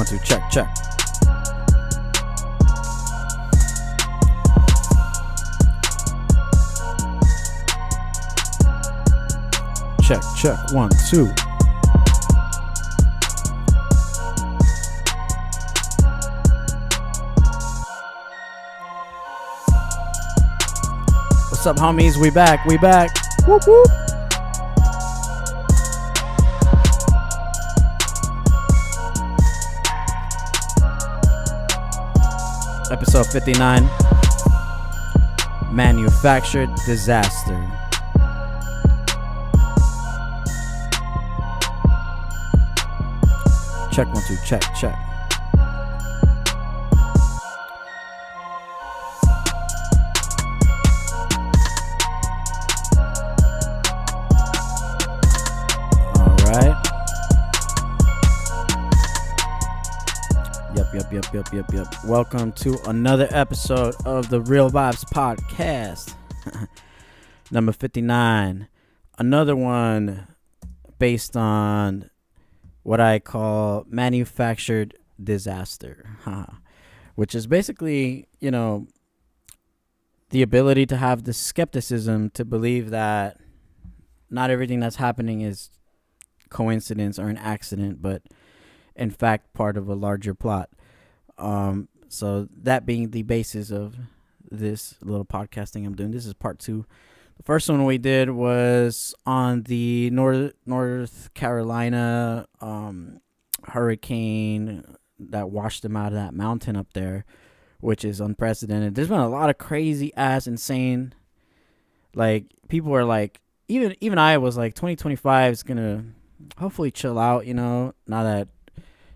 1 2 check check. Check check 1 2. What's up, homies? We back. Whoop whoop. Episode 59. Manufactured disaster. Check 1 2 check. Yep. Welcome to another episode of the Real Vibes Podcast. Number 59. Another one based on what I call manufactured disaster. Which is basically, the ability to have the skepticism to believe that not everything that's happening is coincidence or an accident, but in fact part of a larger plot. So that being the basis of this little podcasting I'm doing. This is part 2. The first one we did was on the North Carolina hurricane that washed them out of that mountain up there, which is unprecedented. There's been a lot of crazy ass insane, like, people are like, even I was like, 2025 is gonna hopefully chill out, now that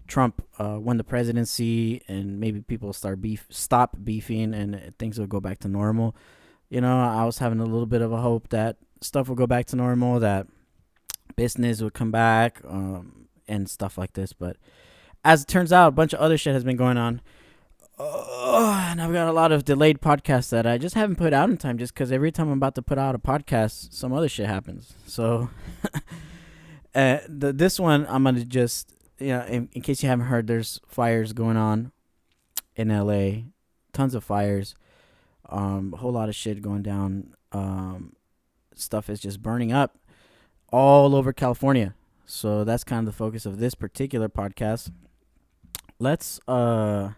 Trump won the presidency, and maybe people stop beefing and things will go back to normal. I was having a little bit of a hope that stuff will go back to normal, that business would come back, and stuff like this. But as it turns out, a bunch of other shit has been going on. And I've got a lot of delayed podcasts that I just haven't put out in time, just because every time I'm about to put out a podcast, some other shit happens. So this one, I'm going to just... in case you haven't heard, there's fires going on in LA. Tons of fires. A whole lot of shit going down. Stuff is just burning up all over California. So that's kind of the focus of this particular podcast. Let's go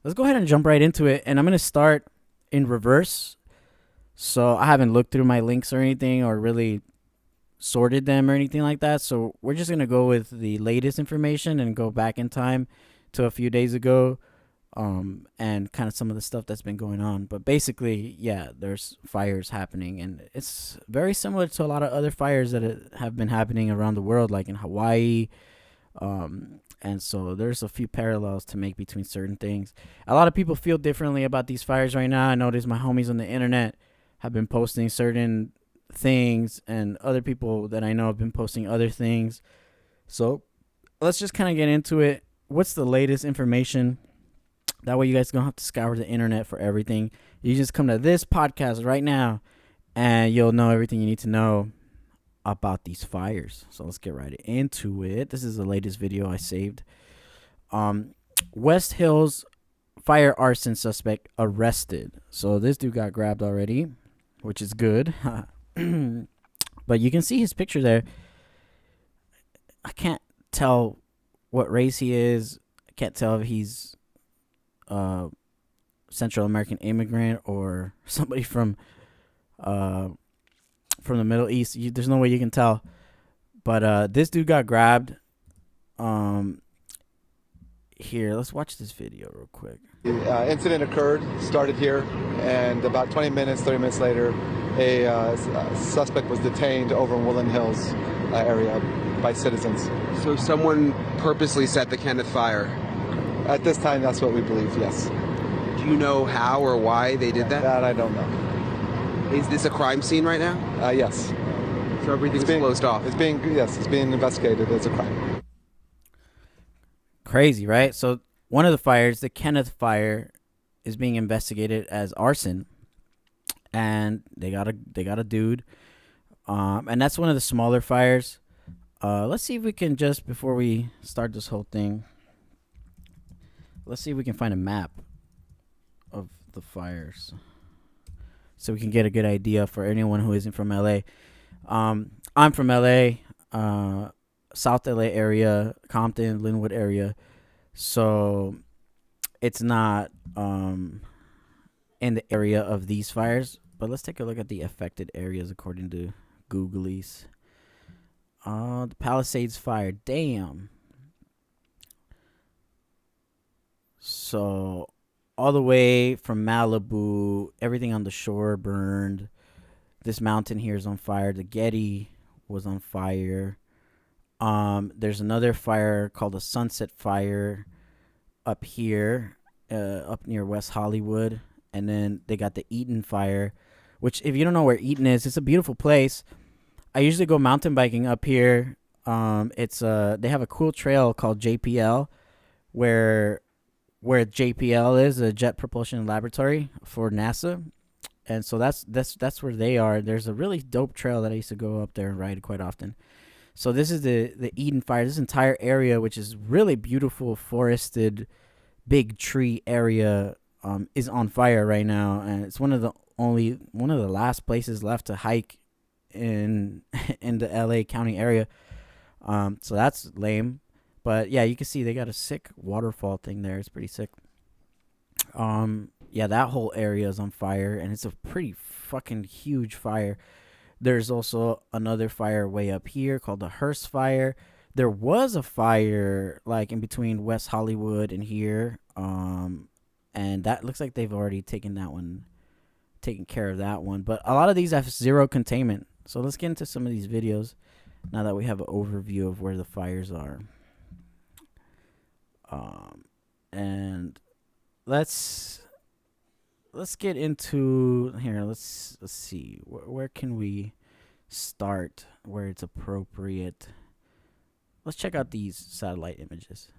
ahead and jump right into it. And I'm going to start in reverse. So I haven't looked through my links or anything, or really sorted them or anything like that. So we're just going to go with the latest information and go back in time to a few days ago, and kind of some of the stuff that's been going on. But basically, yeah, there's fires happening, and it's very similar to a lot of other fires that have been happening around the world, like in Hawaii. And so there's a few parallels to make between certain things. A lot of people feel differently about these fires right now. I notice my homies on the internet have been posting certain things, and other people that I know have been posting other things. So let's just kind of get into it. What's the latest information? That way you guys don't have to scour the internet for everything. You just come to this podcast right now and you'll know everything you need to know about these fires. So let's get right into it. This is the latest video I saved. West Hills fire arson suspect arrested. So this dude got grabbed already, which is good. But you can see his picture there. I can't tell what race he is. I can't tell if he's Central American immigrant or somebody from the Middle East. There's no way you can tell. But this dude got grabbed. Here, let's watch this video real quick. The incident started here, and about 30 minutes later, a suspect was detained over in Woodland Hills area by citizens. So someone purposely set the Kenneth fire? At this time, that's what we believe, yes. Do you know how or why they did that? That I don't know. Is this a crime scene right now? Yes. So everything's closed off? It's being investigated as a crime. Crazy, right? So one of the fires, the Kenneth fire, is being investigated as arson, and they got a dude, and that's one of the smaller fires. Let's see if we can just, before we start this whole thing, Let's see if we can find a map of the fires, so we can get a good idea for anyone who isn't from LA. I'm from LA, South LA area, Compton, Linwood area. So it's not in the area of these fires. But let's take a look at the affected areas according to Googlies. The Palisades fire. Damn. So all the way from Malibu, everything on the shore burned. This mountain here is on fire. The Getty was on fire. There's another fire called the Sunset Fire up here, up near West Hollywood. And then they got the Eaton Fire, which, if you don't know where Eaton is, it's a beautiful place. I usually go mountain biking up here. They have a cool trail called JPL, where JPL is a Jet Propulsion Laboratory for NASA. And so that's where they are. There's a really dope trail that I used to go up there and ride quite often. So this is the Eden Fire. This entire area, which is really beautiful, forested, big tree area, is on fire right now, and it's one of the last places left to hike in the LA County area. So that's lame, but yeah, you can see they got a sick waterfall thing there. It's pretty sick. Yeah, that whole area is on fire, and it's a pretty fucking huge fire. There's also another fire way up here called the Hearst Fire. There was a fire like in between West Hollywood and here, and that looks like they've already taken care of that one. But a lot of these have zero containment. So let's get into some of these videos now that we have an overview of where the fires are. And let's get into here. Let's see. Where can we start where it's appropriate? Let's check out these satellite images.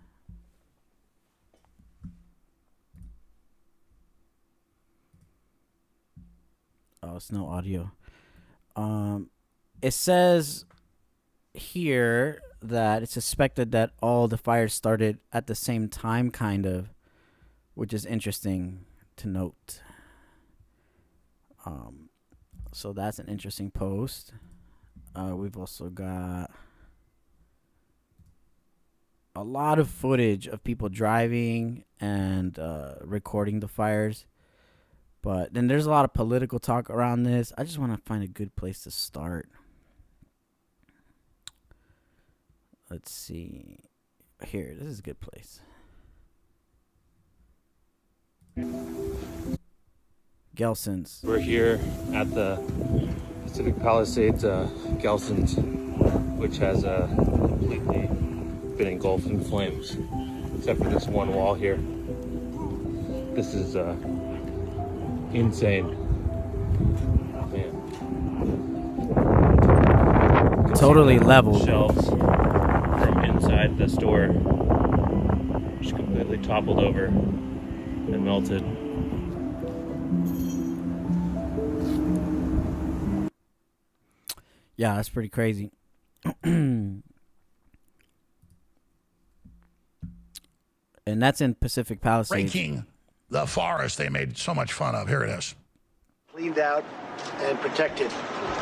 Oh, it's no audio. It says here that it's suspected that all the fires started at the same time, kind of, which is interesting to note. So that's an interesting post. We've also got a lot of footage of people driving and recording the fires. But then there's a lot of political talk around this. I just want to find a good place to start. Let's see. Here, this is a good place. Gelson's. We're here at the Pacific Palisades Gelson's, which has completely been engulfed in flames, except for this one wall here. This is insane. Man. Totally leveled. Shelves from inside the store just completely toppled over and melted. Yeah, that's pretty crazy. And that's in Pacific Palisades. Breaking the forest they made so much fun of. Here it is. Cleaned out and protected.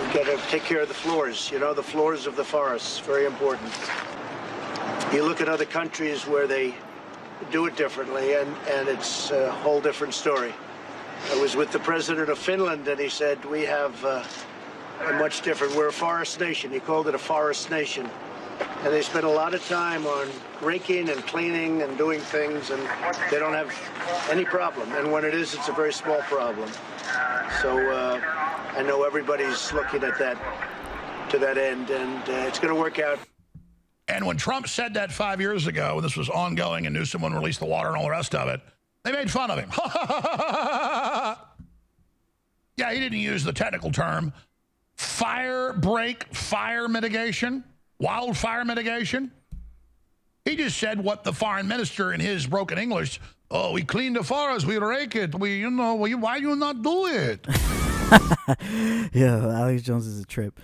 We've got to take care of the floors. You know, the floors of the forests, very important. You look at other countries where they do it differently, and it's a whole different story. I was with the president of Finland, and he said, we have a much different, we're a forest nation. He called it a forest nation. And they spend a lot of time on raking and cleaning and doing things, and they don't have any problem. And when it is, it's a very small problem. So I know everybody's looking at that, to that end, and it's going to work out. And when Trump said that 5 years ago, when this was ongoing and Newsom wouldn't release the water and all the rest of it, they made fun of him. Yeah, he didn't use the technical term fire break, fire mitigation, wildfire mitigation. He just said what the foreign minister in his broken English, oh, we clean the forest, we rake it, why you not do it? Yeah, Alex Jones is a trip.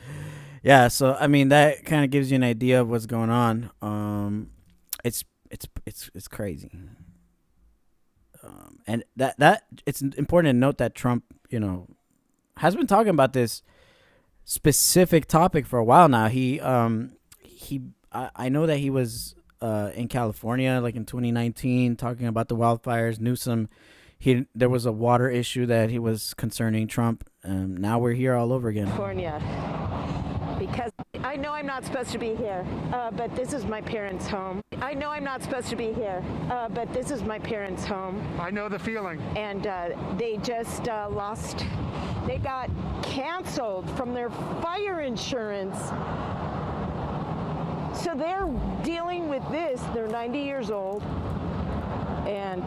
Yeah, so I mean that kind of gives you an idea of what's going on. It's crazy. And that it's important to note that Trump, has been talking about this specific topic for a while now. I know that he was in California like in 2019 talking about the wildfires. Newsom, there was a water issue that he was concerning Trump. Now we're here all over again. California, because I know I'm not supposed to be here, but this is my parents' home. I know I'm not supposed to be here, but this is my parents' home. I know the feeling. And they just they got canceled from their fire insurance. So they're dealing with this. They're 90 years old. And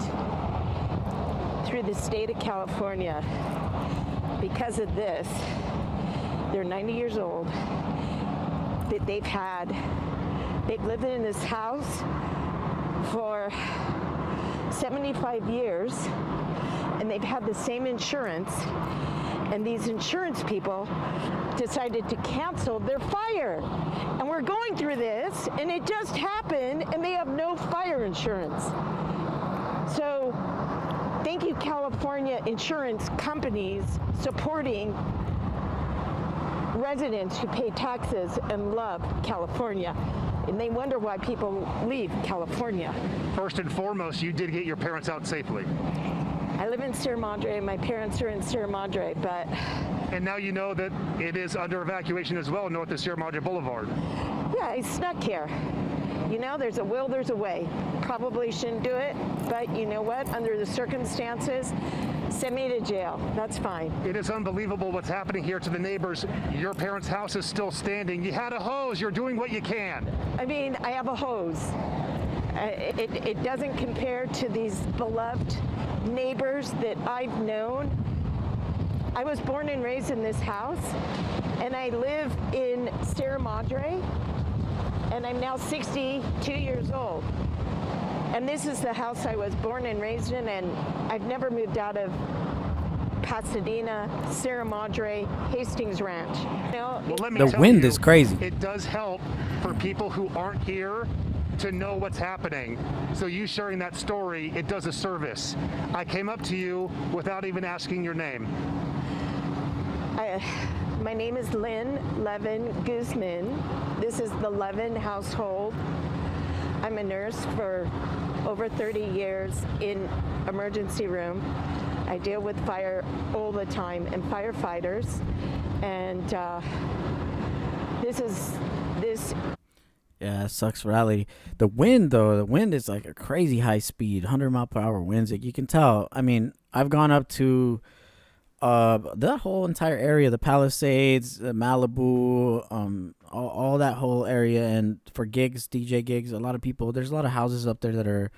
through the state of California, because of this, they're 90 years old. That they've lived in this house for 75 years, and they've had the same insurance. And these insurance people decided to cancel their fire. And we're going through this, and it just happened, and they have no fire insurance. So thank you, California insurance companies, supporting residents who pay taxes and love California. And they wonder why people leave California. First and foremost, you did get your parents out safely. I live in Sierra Madre. My parents are in Sierra Madre, but... And now you know that it is under evacuation as well north of Sierra Madre Boulevard. Yeah, I snuck here. There's a will, there's a way. Probably shouldn't do it, but you know what? Under the circumstances, send me to jail. That's fine. It is unbelievable what's happening here to the neighbors. Your parents' house is still standing. You had a hose. You're doing what you can. I mean, I have a hose. It doesn't compare to these beloved neighbors that I've known. I was born and raised in this house, and I live in Sierra Madre, and I'm now 62 years old. And this is the house I was born and raised in, and I've never moved out of Pasadena, Sierra Madre, Hastings Ranch. Well, let me The tell wind you, is crazy. It does help for people who aren't here to know what's happening. So you sharing that story, it does a service. I came up to you without even asking your name. My name is Lynn Levin Guzman. This is the Levin household. I'm a nurse for over 30 years in emergency room. I deal with fire all the time and firefighters. And this. Yeah, it sucks for Ali. The wind, though, is like a crazy high speed, 100-mile-per-hour winds. Like, you can tell. I mean, I've gone up to that whole entire area, the Palisades, Malibu, all that whole area, and for gigs, DJ gigs, a lot of people. There's a lot of houses up there that are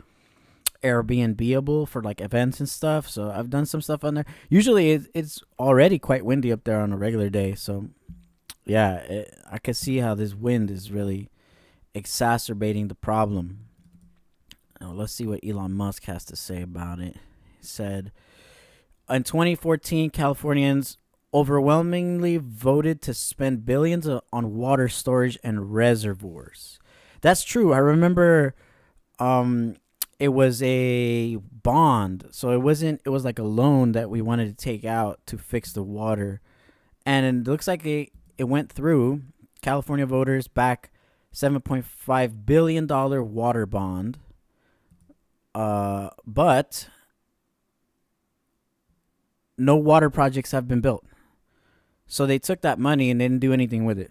Airbnb-able for like events and stuff. So I've done some stuff on there. Usually, it's already quite windy up there on a regular day. So yeah, I can see how this wind is really exacerbating the problem. Now, let's see what Elon Musk has to say about it. He said, in 2014, Californians overwhelmingly voted to spend billions on water storage and reservoirs. That's true. I remember it was a bond. So it was like a loan that we wanted to take out to fix the water. And it looks like it went through. California voters back $7.5 billion water bond. But no water projects have been built. So they took that money and didn't do anything with it.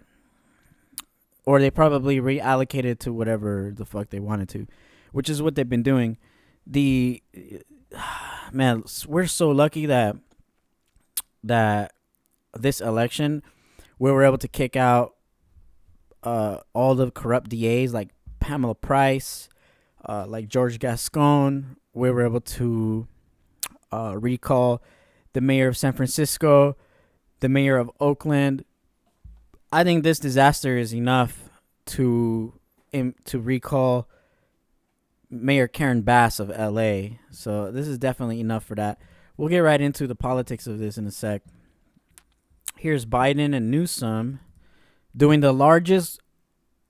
Or they probably reallocated to whatever the fuck they wanted to, which is what they've been doing. Man, we're so lucky that this election, we were able to kick out all the corrupt DAs like Pamela Price, like George Gascon. We were able to recall the mayor of San Francisco, the mayor of Oakland. I think this disaster is enough to recall Mayor Karen Bass of LA. So this is definitely enough for that. We'll get right into the politics of this in a sec. Here's Biden and Newsom doing the largest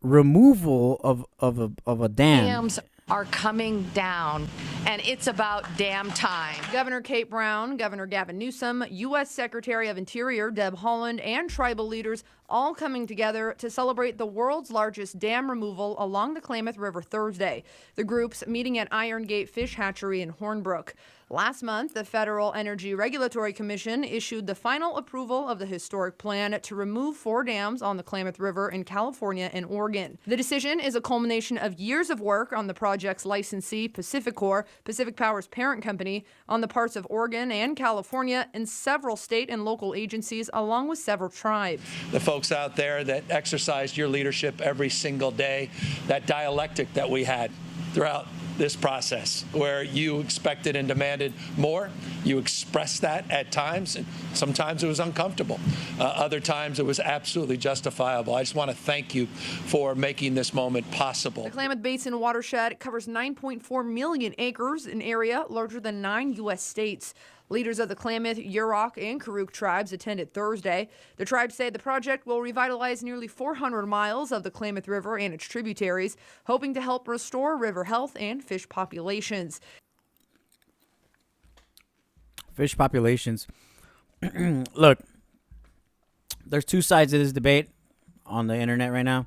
removal of a dam. Dams are coming down, and it's about damn time. Governor Kate Brown, Governor Gavin Newsom, U.S. Secretary of Interior Deb Haaland, and tribal leaders all coming together to celebrate the world's largest dam removal along the Klamath River Thursday. The groups meeting at Iron Gate Fish Hatchery in Hornbrook. Last month, the Federal Energy Regulatory Commission issued the final approval of the historic plan to remove 4 dams on the Klamath River in California and Oregon. The decision is a culmination of years of work on the project's licensee, PacifiCorp, Pacific Power's parent company, on the parts of Oregon and California, and several state and local agencies, along with several tribes. The folks out there that exercised your leadership every single day, that dialectic that we had throughout this process, where you expected and demanded more. You expressed that at times, and sometimes it was uncomfortable. Other times it was absolutely justifiable. I just want to thank you for making this moment possible. The Klamath Basin watershed covers 9.4 million acres, an area larger than 9 U.S. states. Leaders of the Klamath, Yurok, and Karuk tribes attended Thursday. The tribes say the project will revitalize nearly 400 miles of the Klamath River and its tributaries, hoping to help restore river health and fish populations. Fish populations. Look, there's 2 sides of this debate on the internet right now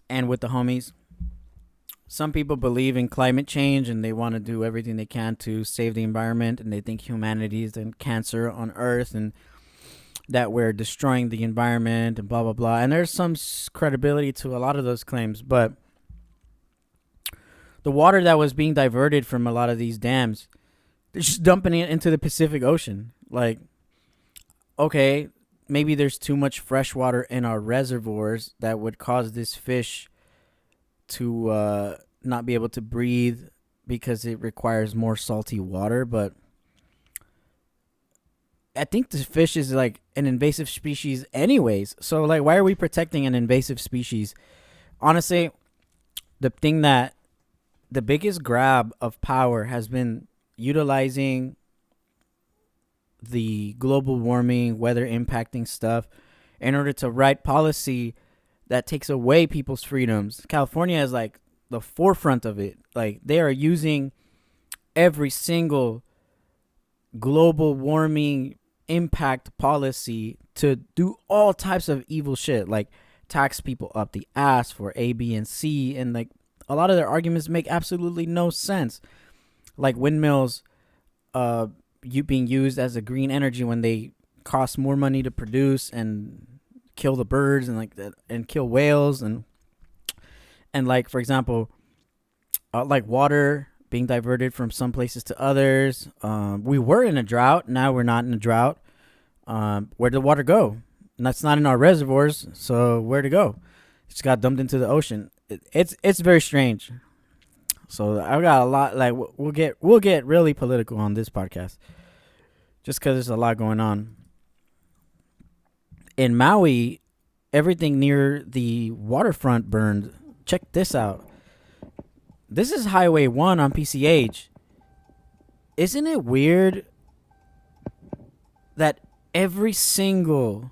and with the homies. Some people believe in climate change and they want to do everything they can to save the environment, and they think humanity is the cancer on Earth and that we're destroying the environment and blah, blah, blah. And there's some credibility to a lot of those claims, but the water that was being diverted from a lot of these dams, they're just dumping it into the Pacific Ocean. Like, okay, maybe there's too much fresh water in our reservoirs that would cause this fish to not be able to breathe because it requires more salty water. But I think the fish is like an invasive species anyways. So like, why are we protecting an invasive species? Honestly, the biggest grab of power has been utilizing the global warming, weather impacting stuff in order to write policy that takes away people's freedoms. California is like the forefront of it. Like, they are using every single global warming impact policy to do all types of evil shit, like tax people up the ass for A, B, and C. And like, a lot of their arguments make absolutely no sense. Like windmills being used as a green energy when they cost more money to produce and kill the birds and like that, and kill whales, and like, for example, like water being diverted from some places to others. We were in a drought, now we're not in a drought. Where'd the water go? And that's not in our reservoirs, so where'd it go? It just got dumped into the ocean. It's very strange. So I got a lot. Like, we'll get really political on this podcast, just because there's a lot going on. In Maui, everything near the waterfront burned. Check this out. This is Highway 1 on PCH. Isn't it weird that every single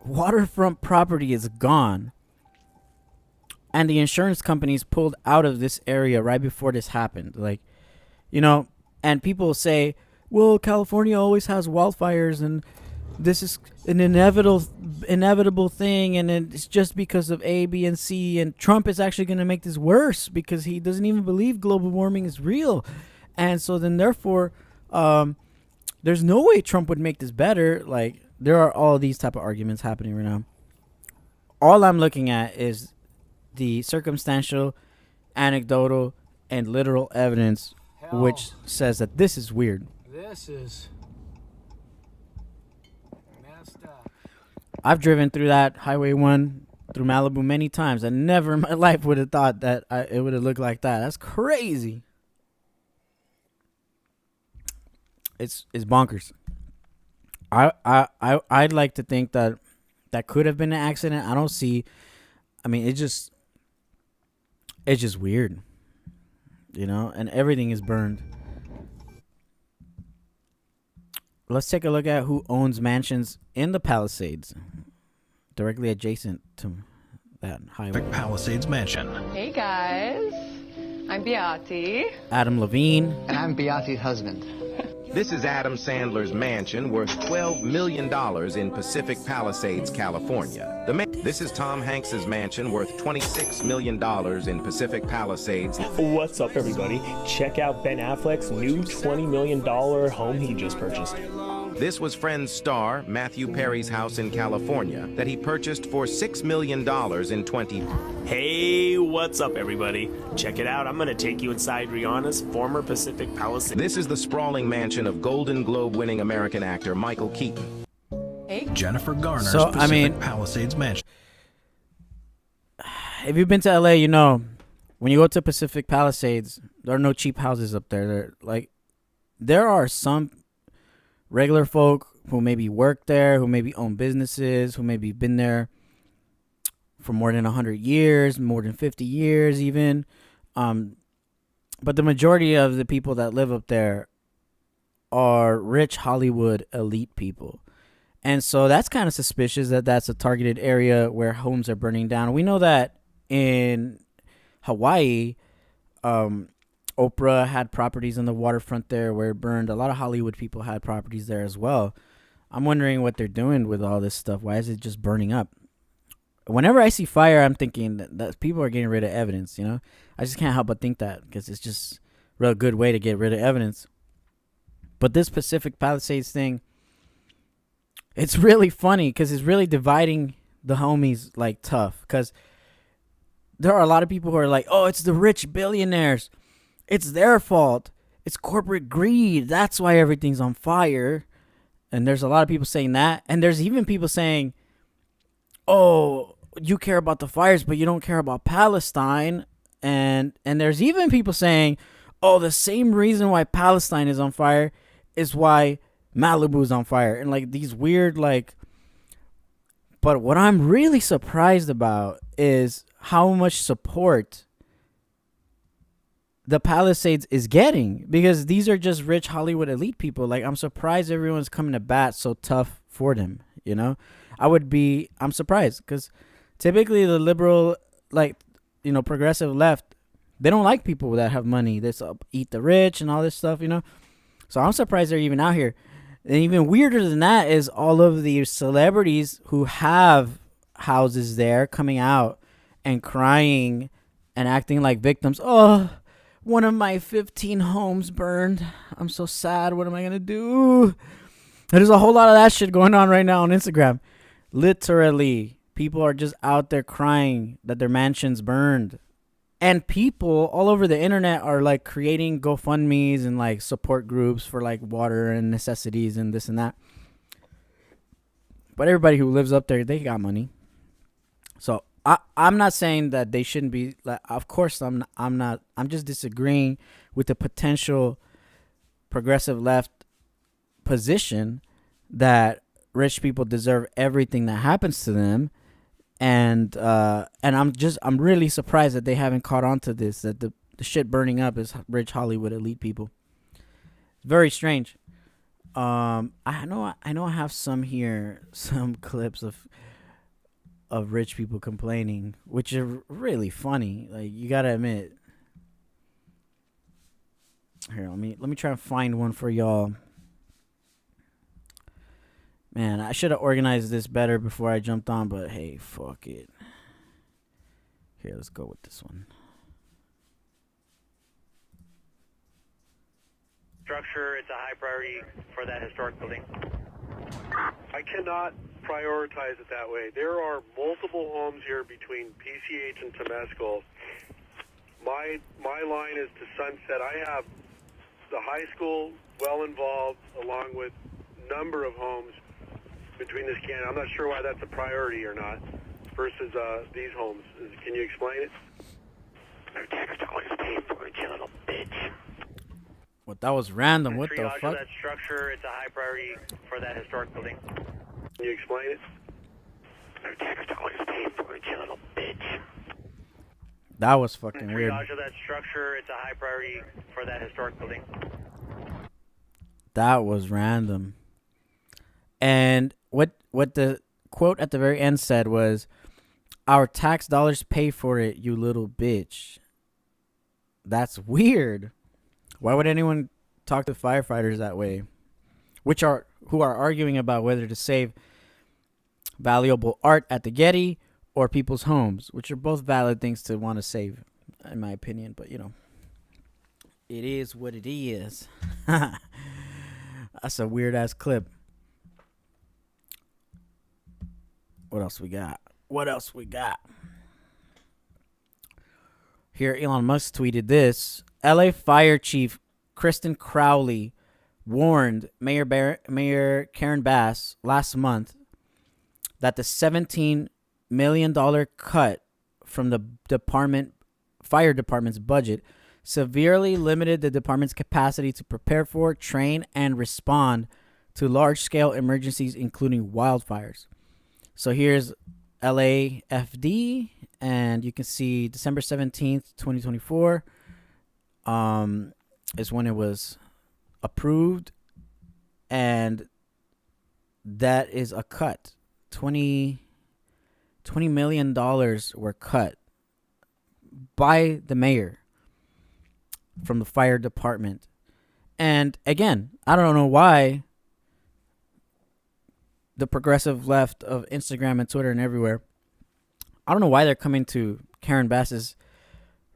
waterfront property is gone, and the insurance companies pulled out of this area right before this happened? Like, you know, and people say, well, California always has wildfires and this is an inevitable thing, and it's just because of A, B, and C, and Trump is actually going to make this worse because he doesn't even believe global warming is real. And so then therefore there's no way Trump would make this better. Like, there are all these type of arguments happening right now. All I'm looking at is the circumstantial, anecdotal, and literal evidence which says that this is weird. This is messed up. I've driven through that Highway 1 through Malibu many times. I never in my life would have thought that it would have looked like that. That's crazy. It's bonkers. I'd like to think that could have been an accident. I don't see. I mean, it's just weird, you know. And everything is burned. Let's take a look at who owns mansions in the Palisades, directly adjacent to that highway. Palisades Mansion. Hey guys, I'm Beati. Adam Levine. And I'm Beati's husband. This is Adam Sandler's mansion worth $12 million in Pacific Palisades, California. This is Tom Hanks's mansion worth $26 million in Pacific Palisades. What's up, everybody? Check out Ben Affleck's new $20 million home he just purchased. This was Friends star Matthew Perry's house in California that he purchased for $6 million in Hey, what's up, everybody? Check it out. I'm going to take you inside Rihanna's former Pacific Palisades. This is the sprawling mansion of Golden Globe-winning American actor Michael Keaton. Hey. Jennifer Garner's Pacific Palisades Mansion. If you've been to LA, you know when you go to Pacific Palisades, there are no cheap houses up there. There are some regular folk who maybe work there, who maybe own businesses, who maybe been there for more than 100 years, more than 50 years even. But the majority of the people that live up there are rich Hollywood elite people. And so that's kind of suspicious that that's a targeted area where homes are burning down. We know that in Hawaii, Oprah had properties on the waterfront there where it burned. A lot of Hollywood people had properties there as well. I'm wondering what they're doing with all this stuff. Why is it just burning up? Whenever I see fire, I'm thinking that people are getting rid of evidence, you know? I just can't help but think that because it's just a real good way to get rid of evidence. But this Pacific Palisades thing, it's really funny because it's really dividing the homies like tough. Because there are a lot of people who are like, oh, it's the rich billionaires. It's their fault. It's corporate greed. That's why everything's on fire. And there's a lot of people saying that. And there's even people saying, oh, you care about the fires, but you don't care about Palestine. And there's even people saying, oh, the same reason why Palestine is on fire is why Malibu's on fire. And like these weird but what I'm really surprised about is how much support the Palisades is getting, because these are just rich Hollywood elite people. Like, I'm surprised everyone's coming to bat so tough for them, you know? I'm surprised because typically the liberal, progressive left, they don't like people that have money. They eat the rich and all this stuff, you know? So I'm surprised they're even out here. And even weirder than that is all of the celebrities who have houses there coming out and crying and acting like victims. Oh, one of my 15 homes burned. I'm so sad. What am I going to do? There's a whole lot of that shit going on right now on Instagram. Literally, people are just out there crying that their mansions burned. And people all over the internet are like creating GoFundMes and like support groups for like water and necessities and this and that. But everybody who lives up there, they got money. So I'm not saying that they shouldn't be. Like, of course, I'm not. I'm just disagreeing with the potential progressive left position that rich people deserve everything that happens to them. And I'm really surprised that they haven't caught on to this, that the shit burning up is rich Hollywood elite people. It's very strange. I know I have some clips of rich people complaining, which are really funny. Like, you gotta admit. Here, let me try and find one for y'all. Man, I should have organized this better before I jumped on, but hey, fuck it. Here, let's go with this one. Structure, it's a high priority for that historic building. I cannot prioritize it that way. There are multiple homes here between PCH and Temescal. My line is to Sunset. I have the high school well involved, along with number of homes between this canyon. I'm not sure why that's a priority or not versus these homes. Can you explain it? No tax dollars paid for it, you little bitch. What, that was random. What the fuck? That structure, it's a high priority for that historic building. Can you explain it? No tax dollars paid for it, you little bitch. That was fucking weird. Triage of that structure, it's a high priority for that historic building. That was random. And what the quote at the very end said was, Our tax dollars pay for it, you little bitch. That's weird. Why would anyone talk to firefighters that way? Who are arguing about whether to save valuable art at the Getty or people's homes, which are both valid things to want to save, in my opinion. But, you know, it is what it is. That's a weird-ass clip. What else we got? Here, Elon Musk tweeted this. LA Fire Chief Kristen Crowley warned Mayor Karen Bass last month that the $17 million cut from the fire department's budget severely limited the department's capacity to prepare for, train, and respond to large-scale emergencies, including wildfires. So here's LAFD, and you can see December 17th, 2024 is when it was approved, and that is a cut. $20 million were cut by the mayor from the fire department. And again, I don't know why the progressive left of Instagram and Twitter and everywhere, I don't know why they're coming to Karen Bass's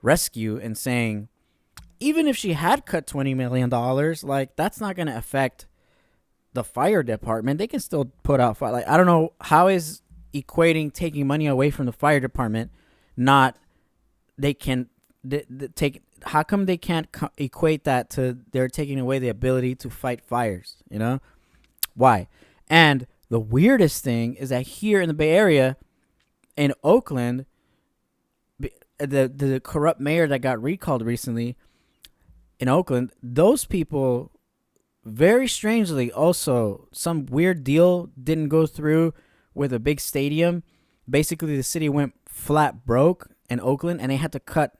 rescue and saying, even if she had cut $20 million, like, that's not going to affect the fire department. They can still put out fire. Like, I don't know, how is equating taking money away from the fire department not, they can take, how come they can't equate that to they're taking away the ability to fight fires, you know? Why? And the weirdest thing is that here in the Bay Area, in Oakland, the corrupt mayor that got recalled recently in Oakland, those people, very strangely, also, some weird deal didn't go through with a big stadium. Basically, the city went flat broke in Oakland, and they had to cut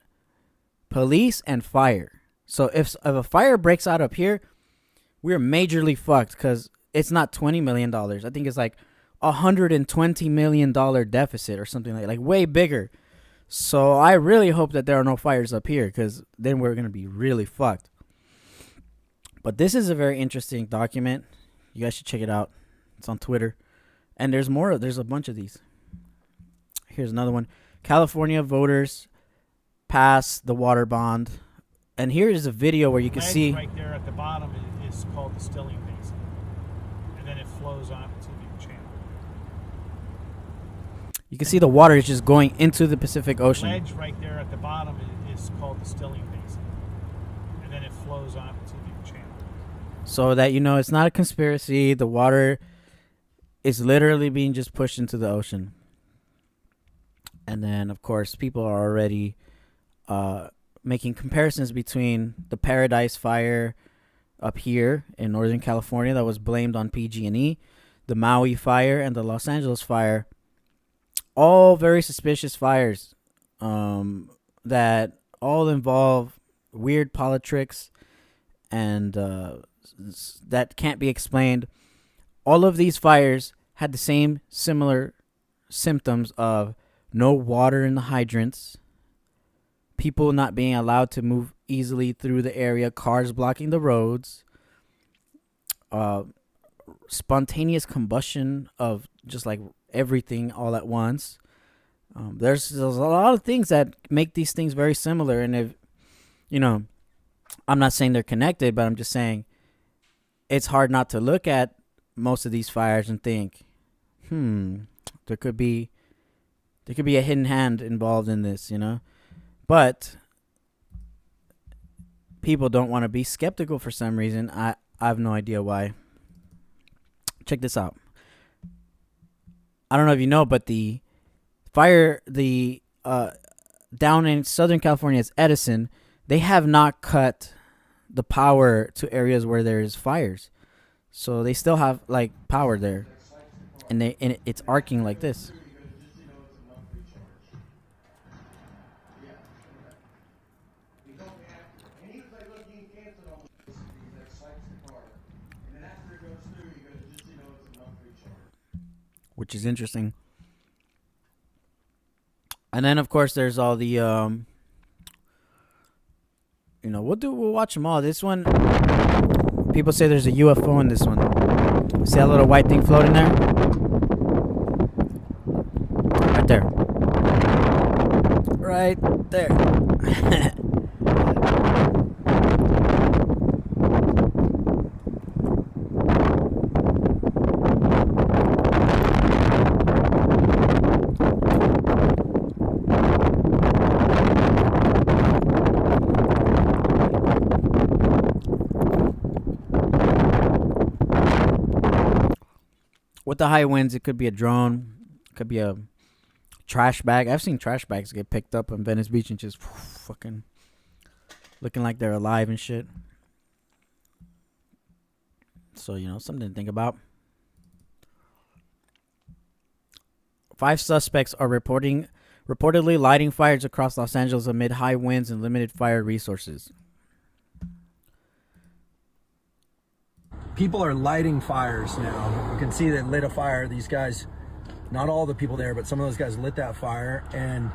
police and fire. So if a fire breaks out up here, we're majorly fucked because it's not $20 million. I think it's like $120 million deficit or something like way bigger. So I really hope that there are no fires up here, because then we're going to be really fucked. But this is a very interesting document. You guys should check it out. It's on Twitter. And there's more. There's a bunch of these. Here's another one. California voters pass the water bond. And here is a video where you can see. Right there at the bottom is called the Stilling Basin. And then it flows on to the channel. You can see the water is just going into the Pacific Ocean. The ledge right there at the bottom is called the Stilling Basin. And then it flows on to the channel. So that you know it's not a conspiracy. The water is literally being just pushed into the ocean. And then, of course, people are already making comparisons between the Paradise Fire up here in Northern California that was blamed on PG&E, the Maui Fire, and the Los Angeles Fire. All very suspicious fires that all involve weird politics and that can't be explained. All of these fires had the same similar symptoms of no water in the hydrants, people not being allowed to move easily through the area, cars blocking the roads, spontaneous combustion of just like everything all at once. There's a lot of things that make these things very similar. And if, you know, I'm not saying they're connected, but I'm just saying it's hard not to look at most of these fires and think, there could be a hidden hand involved in this, you know. But people don't want to be skeptical for some reason. I have no idea why. Check this out. I don't know if you know, but the fire, down in Southern California's Edison, they have not cut the power to areas where there's fires. So they still have like power there. And it's arcing like this. Which is interesting. And then, of course, there's all the, you know, we'll watch them all. This one, people say there's a UFO in this one. See that little white thing floating there? Right there. Right there. With the high winds, it could be a drone, it could be a trash bag. I've seen trash bags get picked up on Venice Beach and just fucking looking like they're alive and shit. So, you know, something to think about. 5 suspects are reportedly lighting fires across Los Angeles amid high winds and limited fire resources. People are lighting fires now. You can see they lit a fire. These guys, not all the people there, but some of those guys lit that fire, and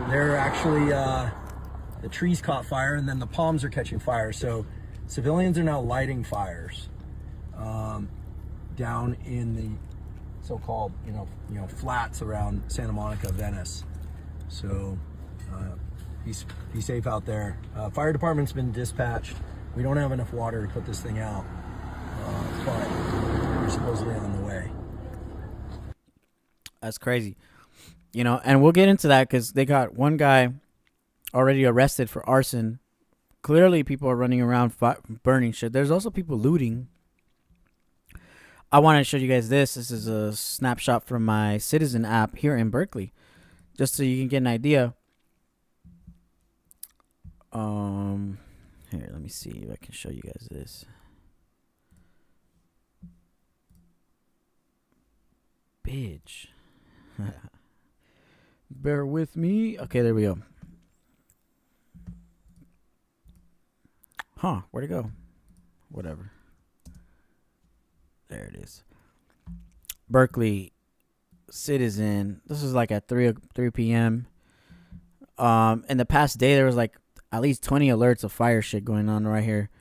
they're actually the trees caught fire, and then the palms are catching fire. So civilians are now lighting fires down in the so-called you know flats around Santa Monica, Venice. So be safe out there. Fire department's been dispatched. We don't have enough water to put this thing out. But we're supposedly on the way. That's crazy. You know, and we'll get into that because they got one guy already arrested for arson. Clearly, people are running around burning shit. There's also people looting. I want to show you guys this. This is a snapshot from my Citizen app here in Berkeley. Just so you can get an idea. Here, let me see if I can show you guys this. Bitch. Bear with me. Okay, there we go. Huh, where'd it go? Whatever. There it is. Berkeley Citizen. This was like at 3 p.m. In the past day, there was like at least 20 alerts of fire shit going on right here.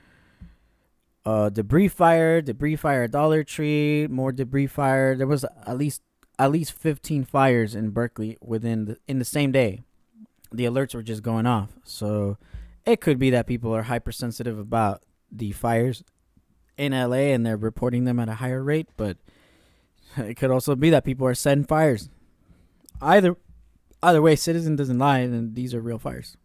Debris fire at Dollar Tree, more debris fire. There was at least 15 fires in Berkeley in the same day. The alerts were just going off. So it could be that people are hypersensitive about the fires in LA and they're reporting them at a higher rate, but it could also be that people are setting fires. Either way, Citizen doesn't lie, and these are real fires.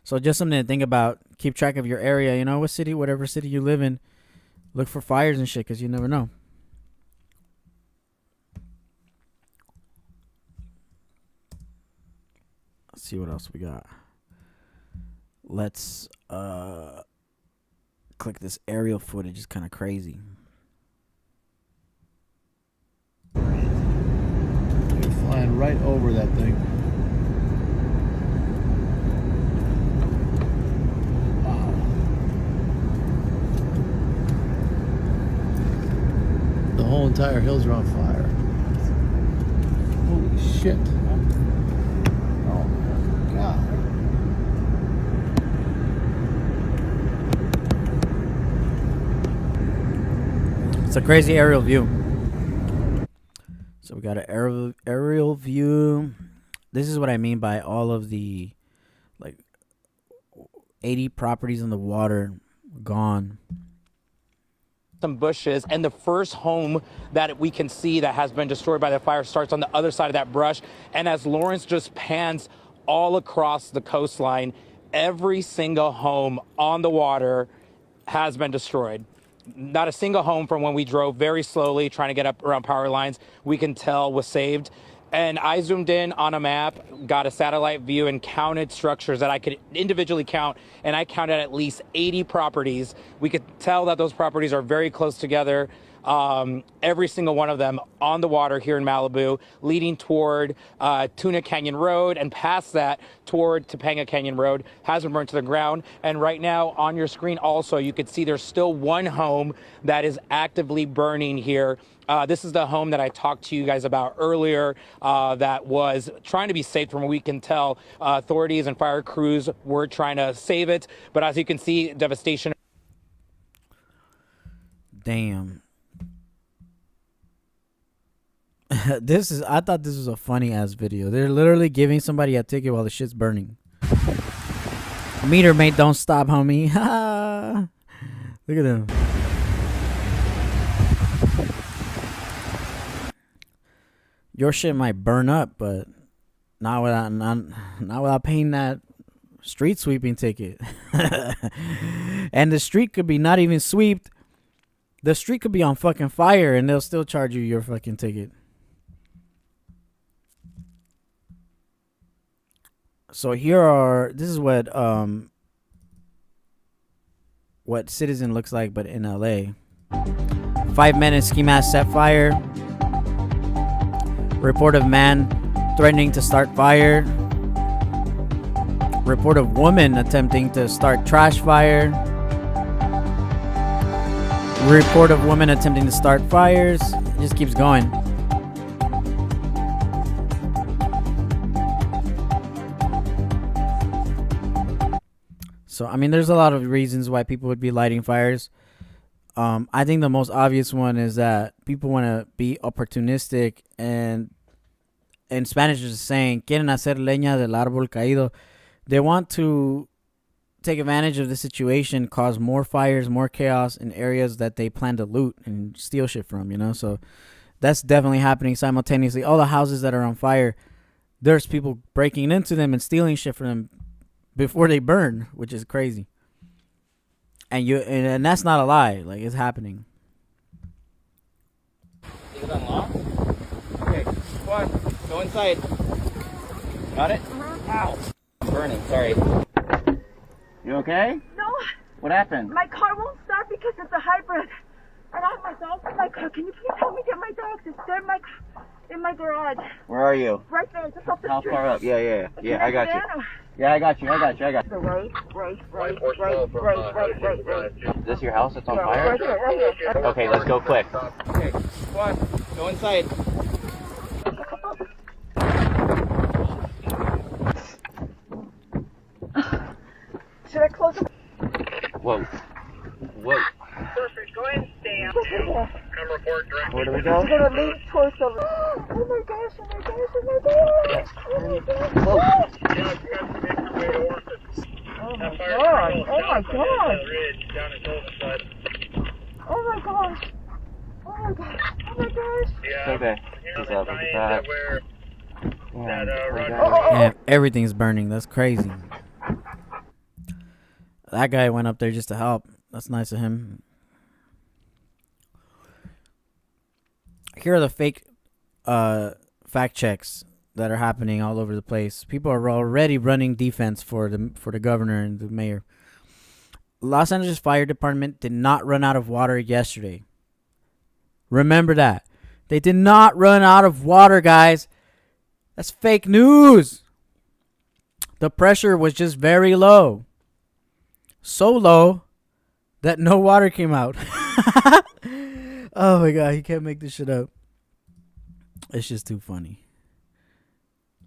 So just something to think about. Keep track of your area. You know, whatever city you live in, look for fires and shit because you never know. Let's see what else we got. Let's click this aerial footage. It's kind of crazy. You're flying right over that thing. The whole entire hills are on fire. Holy shit. Oh my God. It's a crazy aerial view. So we got an aerial view. This is what I mean by all of the like 80 properties in the water gone. Some bushes, and the first home that we can see that has been destroyed by the fire starts on the other side of that brush. And as Lawrence just pans all across the coastline, every single home on the water has been destroyed. Not a single home from when we drove very slowly trying to get up around power lines we can tell was saved. And I zoomed in on a map, got a satellite view, and counted structures that I could individually count, and I counted at least 80 properties. We could tell that those properties are very close together. every single one of them on the water here in Malibu, leading toward Tuna Canyon Road, and past that toward Topanga Canyon Road has been burned to the ground. And right now on your screen also, you can see there's still one home that is actively burning here. This is the home that I talked to you guys about earlier that was trying to be saved. From what we can tell, authorities and fire crews were trying to save it. But as you can see, devastation. Damn. I thought this was a funny ass video. They're literally giving somebody a ticket while the shit's burning. Meter mate, don't stop, homie. Look at them. Your shit might burn up, but not without paying that street sweeping ticket. And the street could be not even swept. The street could be on fucking fire and they'll still charge you your fucking ticket. So this is what Citizen looks like, but in LA. 5 minutes, ski mask set fire. Report of man threatening to start fire. Report of woman attempting to start trash fire. Report of woman attempting to start fires. It just keeps going. So, I mean, there's a lot of reasons why people would be lighting fires. I think the most obvious one is that people want to be opportunistic, and in Spanish is saying, quieren hacer leña del árbol caído. They want to take advantage of the situation, cause more fires, more chaos in areas that they plan to loot and steal shit from, you know? So that's definitely happening simultaneously. All the houses that are on fire, there's people breaking into them and stealing shit from them before they burn, which is crazy. And that's not a lie. Like, it's happening. Is it unlocked? Okay, squad, go inside. Got it? Ow. I'm burning, sorry. You okay? No. What happened? My car won't start because it's a hybrid. And I have my dogs in my car. Can you please help me get my dogs? They're in my garage. Where are you? Right there, just up the How street. far up? Yeah, Can I got you. stand or- Yeah, I got you. Right. Is this your house that's on Yeah, fire? right here. Okay, let's go quick. Okay, squad, go inside. Should I close it? Whoa. Perfect. Go ahead and stand. Come report directly. Where do we go? I'm gonna lean towards the. Oh my gosh! Oh my gosh! Oh my gosh! Oh my gosh! Whoa. Oh my god! Oh my god! Oh my gosh! Oh my gosh! Oh my gosh! It's okay. He's up at the back. Yeah, everything's burning. That's crazy. That guy went up there just to help. That's nice of him. Here are the fake fact checks that are happening all over the place. People are already running defense for the governor and the mayor. Los Angeles Fire Department did not run out of water yesterday. Remember that. They did not run out of water, guys. That's fake news. The pressure was just very low. So low that no water came out. Oh my god, you can't make this shit up. It's just too funny.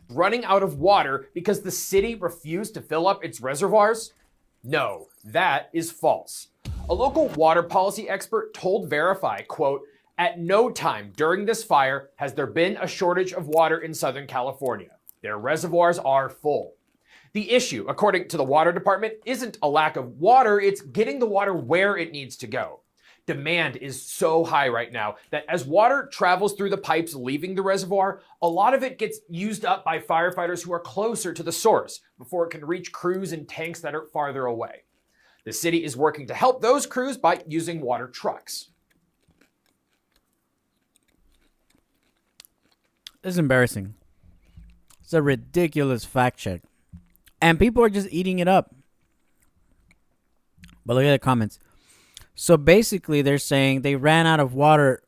Running out of water because the city refused to fill up its reservoirs? No, that is false. A local water policy expert told Verify, quote, "At no time during this fire has there been a shortage of water in Southern California. Their reservoirs are full." The issue, according to the water department, isn't a lack of water, it's getting the water where it needs to go. Demand is so high right now that as water travels through the pipes leaving the reservoir, a lot of it gets used up by firefighters who are closer to the source before it can reach crews in tanks that are farther away. The city is working to help those crews by using water trucks. It's embarrassing. It's a ridiculous fact check. And people are just eating it up. But look at the comments. So basically, they're saying they ran out of water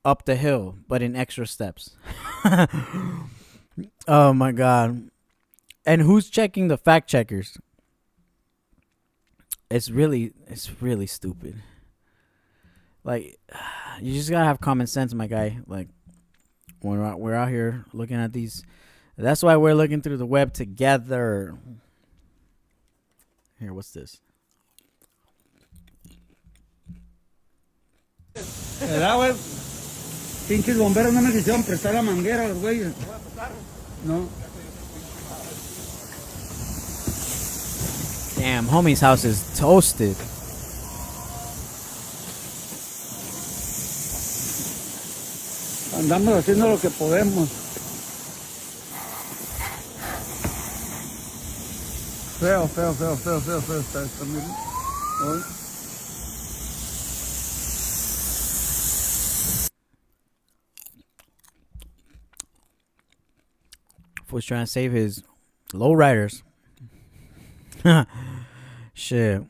up the hill, but in extra steps. Oh my God. And who's checking the fact checkers? It's really stupid. Like, you just gotta have common sense, my guy. Like, we're out here looking at these. That's why we're looking through the web together. Here, what's this? Pinches bomberos no me quisieron prestar la manguera, los güeyes. No. Damn, homie's house is toasted. Andamos haciendo lo que podemos. Feo está esto, miren. Hoy. Was trying to save his lowriders. Shit.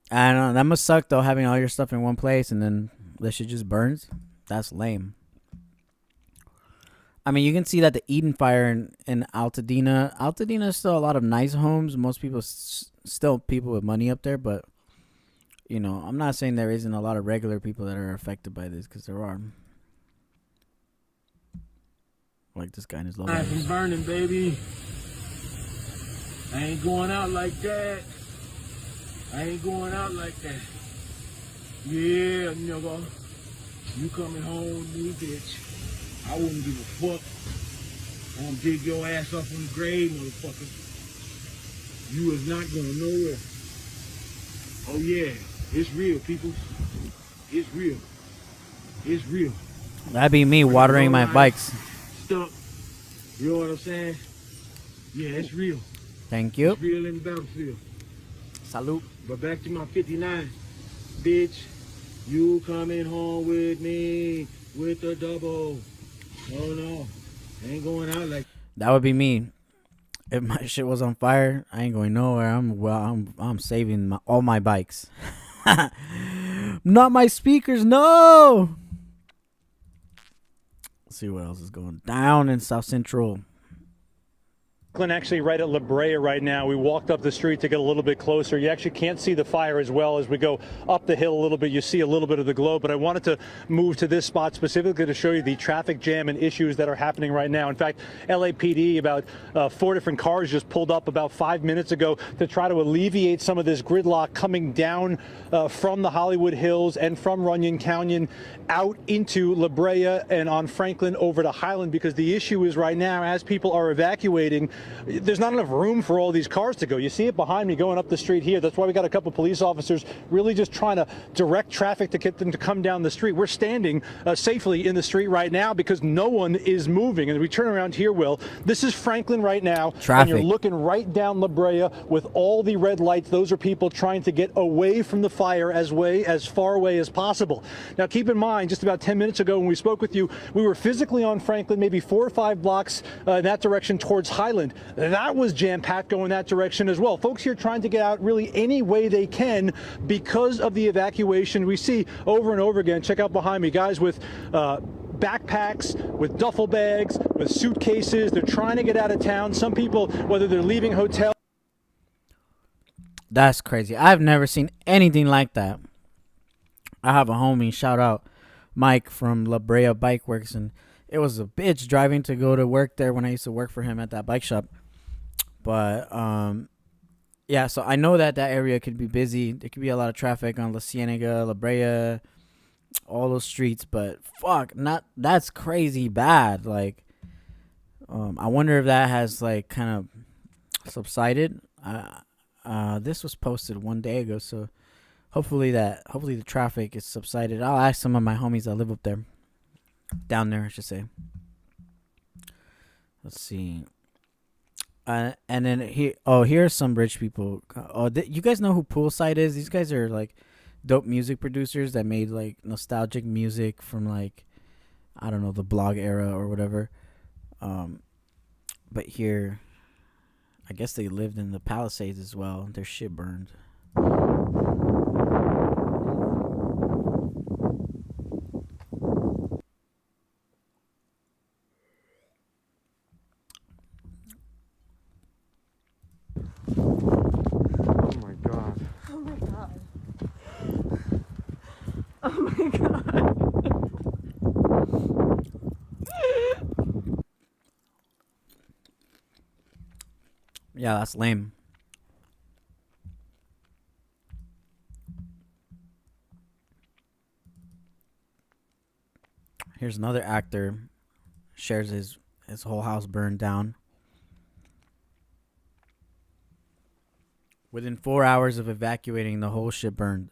I don't know. That must suck though, having all your stuff in one place and then that shit just burns. That's lame. I mean, you can see that the Eden fire in Altadena. Altadena is still a lot of nice homes. Most people, still people with money up there. But, you know, I'm not saying there isn't a lot of regular people that are affected by this, because there are. Like this guy in his low. He's burning, baby. I ain't going out like that. Yeah, nigga. You coming home with me, bitch. I wouldn't give a fuck. I'm gonna dig your ass up from the grave, motherfucker. You is not going nowhere. Oh yeah, it's real, people. It's real. It's real. That'd be me watering my bikes. Stuck. You know what I'm saying? Yeah, it's real. Thank you. It's real in the battlefield. Salute. But back to my 59, bitch. You coming home with me with the double. Oh no, I ain't going out like that. Would be me. If my shit was on fire, I ain't going nowhere. I'm saving all my bikes. Not my speakers, no. Let's see what else is going down in South Central. Actually right at La Brea right now. We walked up the street to get a little bit closer. You actually can't see the fire as well as we go up the hill a little bit. You see a little bit of the glow, but I wanted to move to this spot specifically to show you the traffic jam and issues that are happening right now. In fact, LAPD, about 4 different cars just pulled up about 5 minutes ago to try to alleviate some of this gridlock coming down from the Hollywood Hills and from Runyon Canyon out into La Brea and on Franklin over to Highland, because the issue is right now, as people are evacuating, there's not enough room for all these cars to go. You see it behind me going up the street here. That's why we got a couple police officers really just trying to direct traffic to get them to come down the street. We're standing safely in the street right now because no one is moving. And we turn around here, Will. This is Franklin right now. Traffic. And you're looking right down La Brea with all the red lights. Those are people trying to get away from the fire as far away as possible. Now, keep in mind, just about 10 minutes ago when we spoke with you, we were physically on Franklin, maybe 4 or 5 blocks in that direction towards Highland. That was jam-packed going that direction as well. Folks here trying to get out really any way they can because of the evacuation. We see over and over again, check out behind me, guys with backpacks, with duffel bags, with suitcases. They're trying to get out of town. Some people, whether they're leaving hotels. That's crazy. I've never seen anything like that. I have a homie, shout out Mike from La Brea Bike Works, and it was a bitch driving to go to work there when I used to work for him at that bike shop. But yeah, so I know that area could be busy. There could be a lot of traffic on La Cienega, La Brea, all those streets. But fuck, that's crazy bad. Like, I wonder if that has like kind of subsided. This was posted 1 day ago, so hopefully the traffic is subsided. I'll ask some of my homies that live up there, down there, I should say. Let's see. And then here's some rich people. You guys know who Poolside is? These guys are like dope music producers that made like nostalgic music from like, I don't know, the blog era or whatever. But here, I guess they lived in the Palisades as well. Their shit burned. Oh my god. Yeah, that's lame. Here's another actor. Shares his whole house burned down. Within 4 hours of evacuating, the whole shit burned.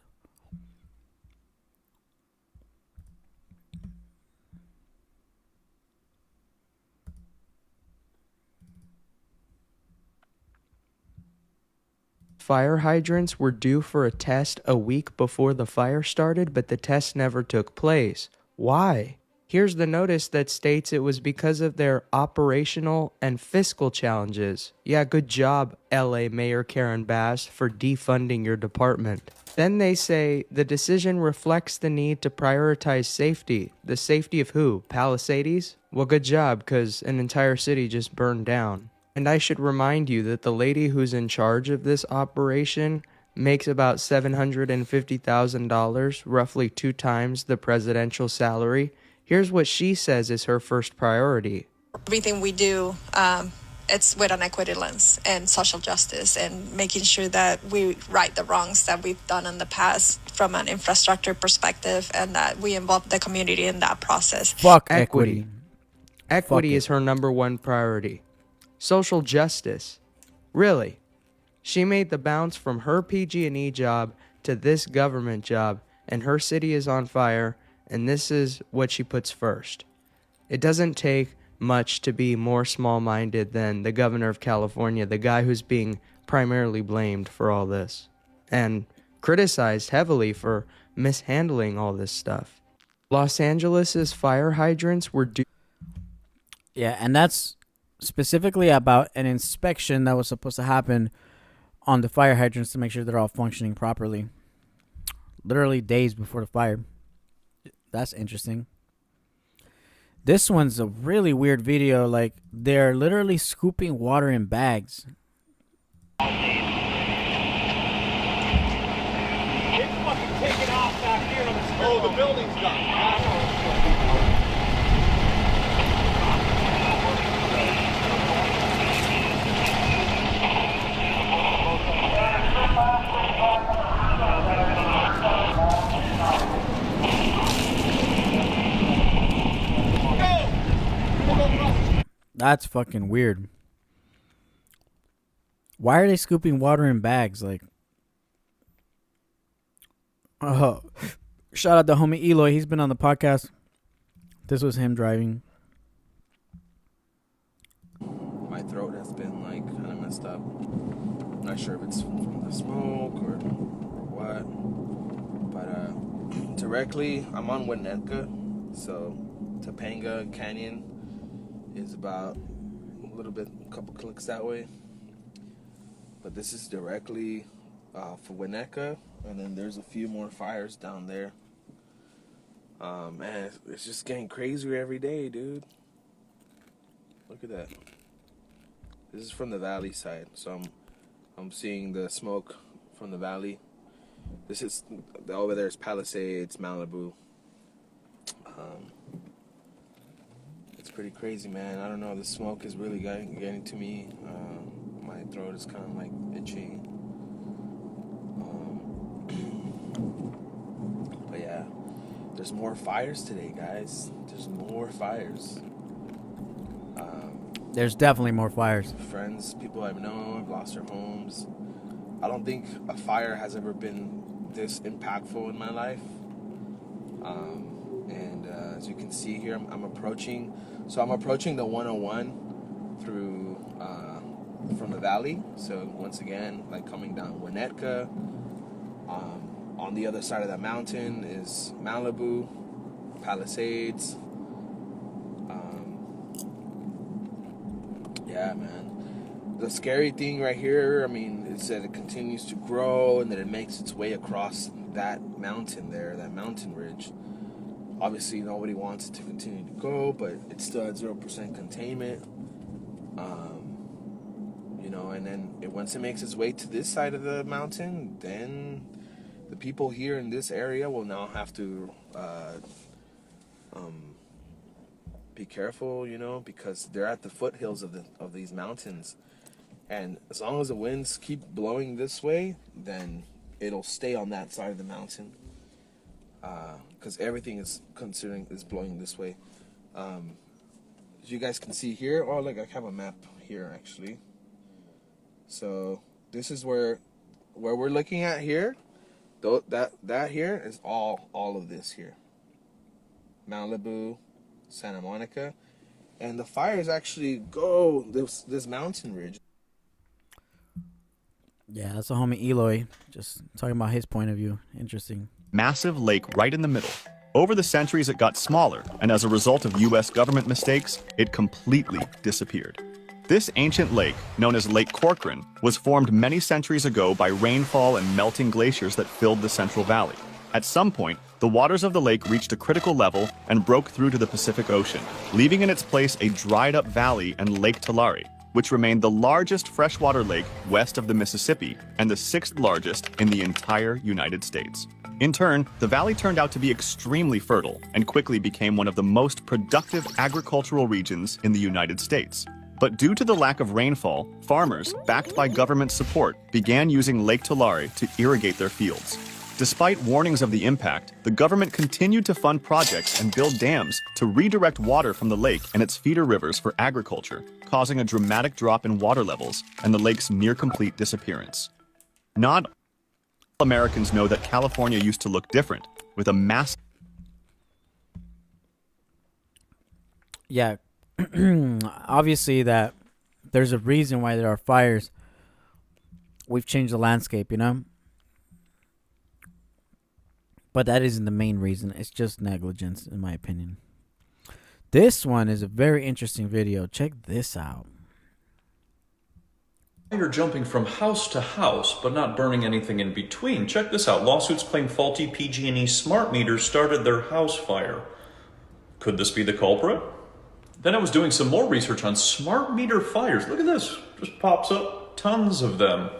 Fire hydrants were due for a test a week before the fire started, but the test never took place. Why? Here's the notice that states it was because of their operational and fiscal challenges. Yeah, good job, LA Mayor Karen Bass, for defunding your department. Then they say the decision reflects the need to prioritize safety. The safety of who? Palisades? Well, good job, because an entire city just burned down. And I should remind you that the lady who's in charge of this operation makes about $750,000, roughly 2 times the presidential salary. Here's what she says is her first priority. Everything we do, it's with an equity lens and social justice and making sure that we right the wrongs that we've done in the past from an infrastructure perspective and that we involve the community in that process. Fuck equity. Equity is her number 1 priority. Social justice. Really? She made the bounce from her PG&E job to this government job, and her city is on fire, and this is what she puts first. It doesn't take much to be more small-minded than the governor of California, the guy who's being primarily blamed for all this, and criticized heavily for mishandling all this stuff. Los Angeles' fire hydrants were due... Yeah, and that's specifically about an inspection that was supposed to happen on the fire hydrants to make sure they're all functioning properly. Literally days before the fire. That's interesting. This one's a really weird video. Like, they're literally scooping water in bags. It's fucking taking off back here on the snow. Oh, the building's done. That's fucking weird. Why are they scooping water in bags? Like, shout out to homie Eloy. He's been on the podcast. This was him driving. My throat has been like kind of messed up. Not sure if it's from the smoke or what. But directly, I'm on Winnetka, so Topanga Canyon is about a couple clicks that way. But this is directly for Winnetka, and then there's a few more fires down there. Man, it's just getting crazier every day, dude. Look at that. This is from the valley side, so I'm seeing the smoke from the valley. This is over there is Palisades, Malibu. It's pretty crazy, man. I don't know. The smoke is really getting to me. My throat is kind of like itchy. But yeah, there's more fires today, guys. There's more fires. There's definitely more fires. Friends, people I know have lost their homes. I don't think a fire has ever been this impactful in my life. And as you can see here, I'm approaching. So I'm approaching the 101 through from the valley. So once again, like coming down Winnetka. On the other side of that mountain is Malibu, Palisades. Yeah, man. The scary thing right here, I mean, is that it continues to grow and that it makes its way across that mountain there, that mountain ridge. Obviously, nobody wants it to continue to go, but it's still at 0% containment. You know, and then once it makes its way to this side of the mountain, then the people here in this area will now have to be careful, you know, because they're at the foothills of these mountains, and as long as the winds keep blowing this way, then it'll stay on that side of the mountain, because everything is blowing this way. As you guys can see here, oh look, I have a map here actually. So this is where we're looking at here. That here is all of this here. Malibu, Santa Monica, and the fires actually go this mountain ridge. Yeah, that's the homie Eloy, just talking about his point of view. Interesting. Massive lake right in the middle. Over the centuries, it got smaller, and as a result of U.S. government mistakes, it completely disappeared. This ancient lake, known as Lake Corcoran, was formed many centuries ago by rainfall and melting glaciers that filled the Central Valley. At some point, the waters of the lake reached a critical level and broke through to the Pacific Ocean, leaving in its place a dried-up valley and Lake Tulare, which remained the largest freshwater lake west of the Mississippi and the 6th largest in the entire United States. In turn, the valley turned out to be extremely fertile and quickly became one of the most productive agricultural regions in the United States. But due to the lack of rainfall, farmers, backed by government support, began using Lake Tulare to irrigate their fields. Despite warnings of the impact, the government continued to fund projects and build dams to redirect water from the lake and its feeder rivers for agriculture, causing a dramatic drop in water levels and the lake's near-complete disappearance. Not all Americans know that California used to look different, with a massive... Yeah, obviously that there's a reason why there are fires. We've changed the landscape, you know? But that isn't the main reason. It's just negligence, in my opinion. This one is a very interesting video. Check this out. You're jumping from house to house, but not burning anything in between. Check this out. Lawsuits claim faulty PG&E smart meters started their house fire. Could this be the culprit? Then I was doing some more research on smart meter fires. Look at this. Just pops up. Tons of them.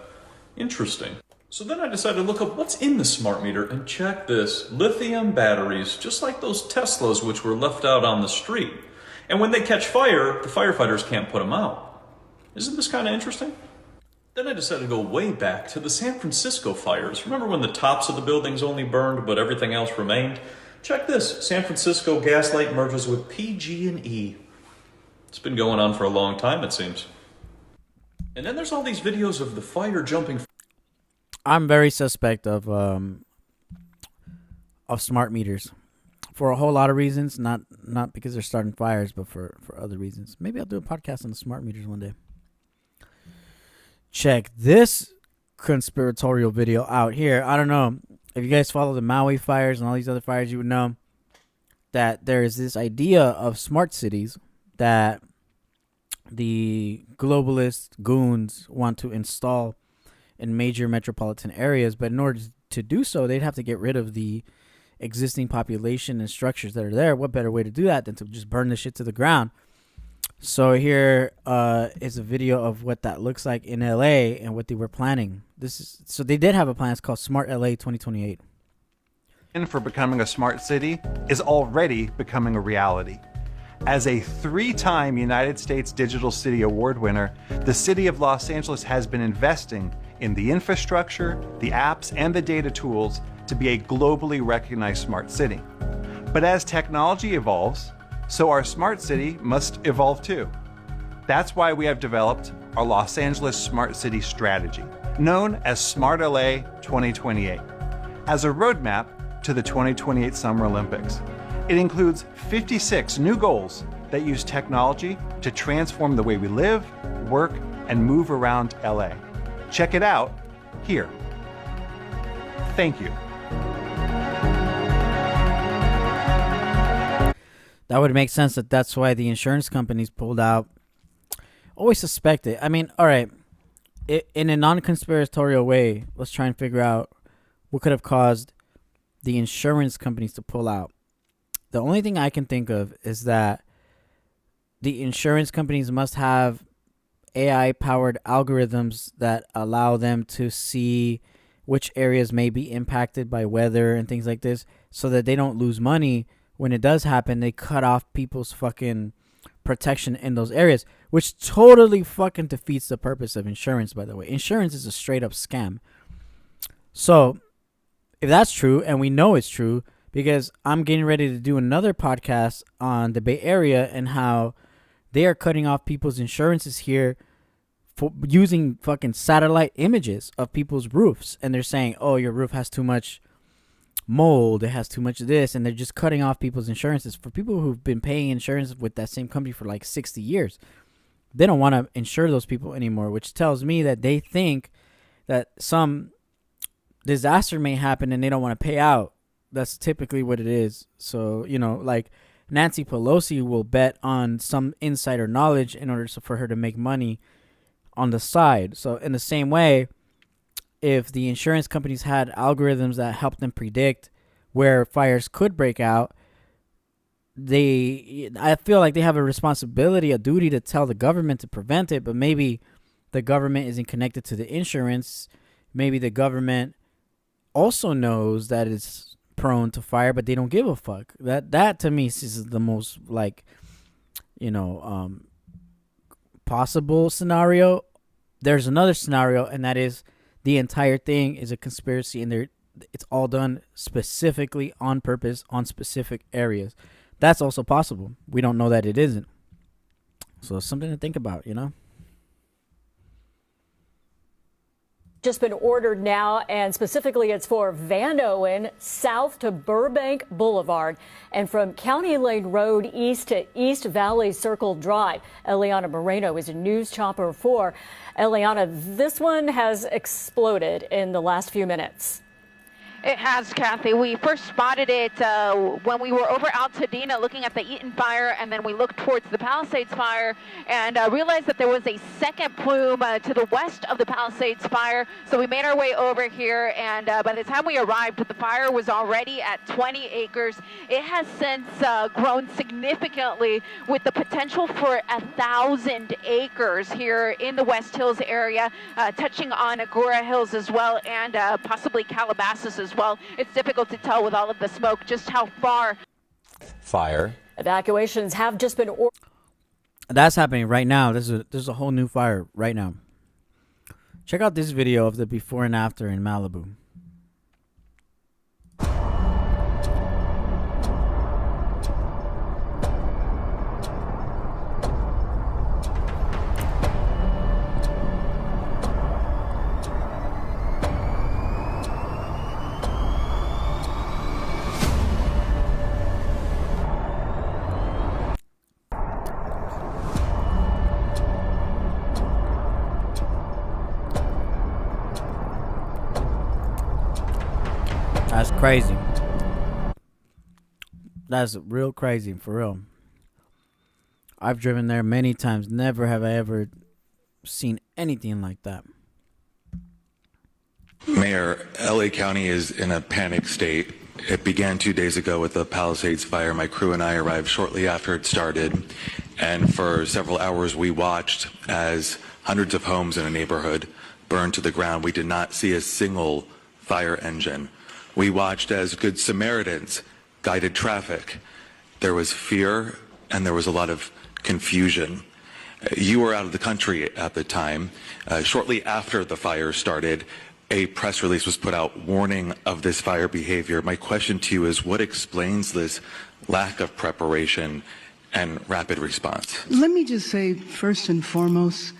Interesting. So then I decided to look up what's in the smart meter, and check this. Lithium batteries, just like those Teslas which were left out on the street. And when they catch fire, the firefighters can't put them out. Isn't this kind of interesting? Then I decided to go way back to the San Francisco fires. Remember when the tops of the buildings only burned but everything else remained? Check this. San Francisco Gaslight merges with PG&E. It's been going on for a long time, it seems. And then there's all these videos of the fire jumping. I'm very suspect of smart meters for a whole lot of reasons. Not because they're starting fires, but for other reasons. Maybe I'll do a podcast on the smart meters one day. Check this conspiratorial video out here. I don't know if you guys follow the Maui fires and all these other fires, you would know that there is this idea of smart cities that the globalist goons want to install in major metropolitan areas. But in order to do so, they'd have to get rid of the existing population and structures that are there. What better way to do that than to just burn the shit to the ground? So here is a video of what that looks like in LA and what they were planning. So they did have a plan. It's called Smart LA 2028. And for becoming a smart city is already becoming a reality. As a 3-time United States Digital City Award winner, the city of Los Angeles has been investing in the infrastructure, the apps, and the data tools to be a globally recognized smart city. But as technology evolves, so our smart city must evolve too. That's why we have developed our Los Angeles Smart City Strategy, known as Smart LA 2028, as a roadmap to the 2028 Summer Olympics. It includes 56 new goals that use technology to transform the way we live, work, and move around LA. Check it out here. Thank you. That would make sense that's why the insurance companies pulled out. Always suspect it. I mean, all right, in a non-conspiratorial way, let's try and figure out what could have caused the insurance companies to pull out. The only thing I can think of is that the insurance companies must have AI-powered algorithms that allow them to see which areas may be impacted by weather and things like this, so that they don't lose money when it does happen. They cut off people's fucking protection in those areas, which totally fucking defeats the purpose of insurance, by the way. Insurance is a straight up scam. So if that's true, and we know it's true, because I'm getting ready to do another podcast on the Bay Area and how they are cutting off people's insurances here for using fucking satellite images of people's roofs. And they're saying, oh, your roof has too much mold, it has too much of this, and they're just cutting off people's insurances. For people who've been paying insurance with that same company for like 60 years, they don't want to insure those people anymore, which tells me that they think that some disaster may happen and they don't want to pay out. That's typically what it is. So, you know, like Nancy Pelosi will bet on some insider knowledge in order for her to make money on the side. So in the same way, if the insurance companies had algorithms that helped them predict where fires could break out, I feel like they have a responsibility, a duty to tell the government to prevent it. But maybe the government isn't connected to the insurance. Maybe the government also knows that it's prone to fire, but they don't give a fuck. That to me is the most, like, you know, possible scenario. There's another scenario, and that is the entire thing is a conspiracy, and it's all done specifically on purpose on specific areas. That's also possible. We don't know that it isn't. So it's something to think about, you know? Just been ordered now, and specifically it's for Van Owen south to Burbank Boulevard and from County Lane Road east to East Valley Circle Drive. Eliana Moreno is a news chopper for Eliana. This one has exploded in the last few minutes. It has, Kathy. We first spotted it when we were over Altadena looking at the Eaton fire, and then we looked towards the Palisades fire and realized that there was a second plume to the west of the Palisades fire. So we made our way over here, and by the time we arrived, the fire was already at 20 acres. It has since grown significantly with the potential for 1,000 acres here in the West Hills area, touching on Agora Hills as well, and possibly Calabasas as well. It's difficult to tell with all of the smoke just how far. Fire. Evacuations have just been ordered. That's happening right now. There's a whole new fire right now. Check out this video of the before and after in Malibu. That's crazy. That's real crazy, for real. I've driven there many times. Never have I ever seen anything like that. Mayor, LA County is in a panic state. It began 2 days ago with the Palisades fire. My crew and I arrived shortly after it started. And for several hours, we watched as hundreds of homes in a neighborhood burned to the ground. We did not see a single fire engine. We watched as Good Samaritans guided traffic. There was fear and there was a lot of confusion. You were out of the country at the time. Shortly after the fire started, a press release was put out warning of this fire behavior. My question to you is, what explains this lack of preparation and rapid response? Let me just say, first and foremost,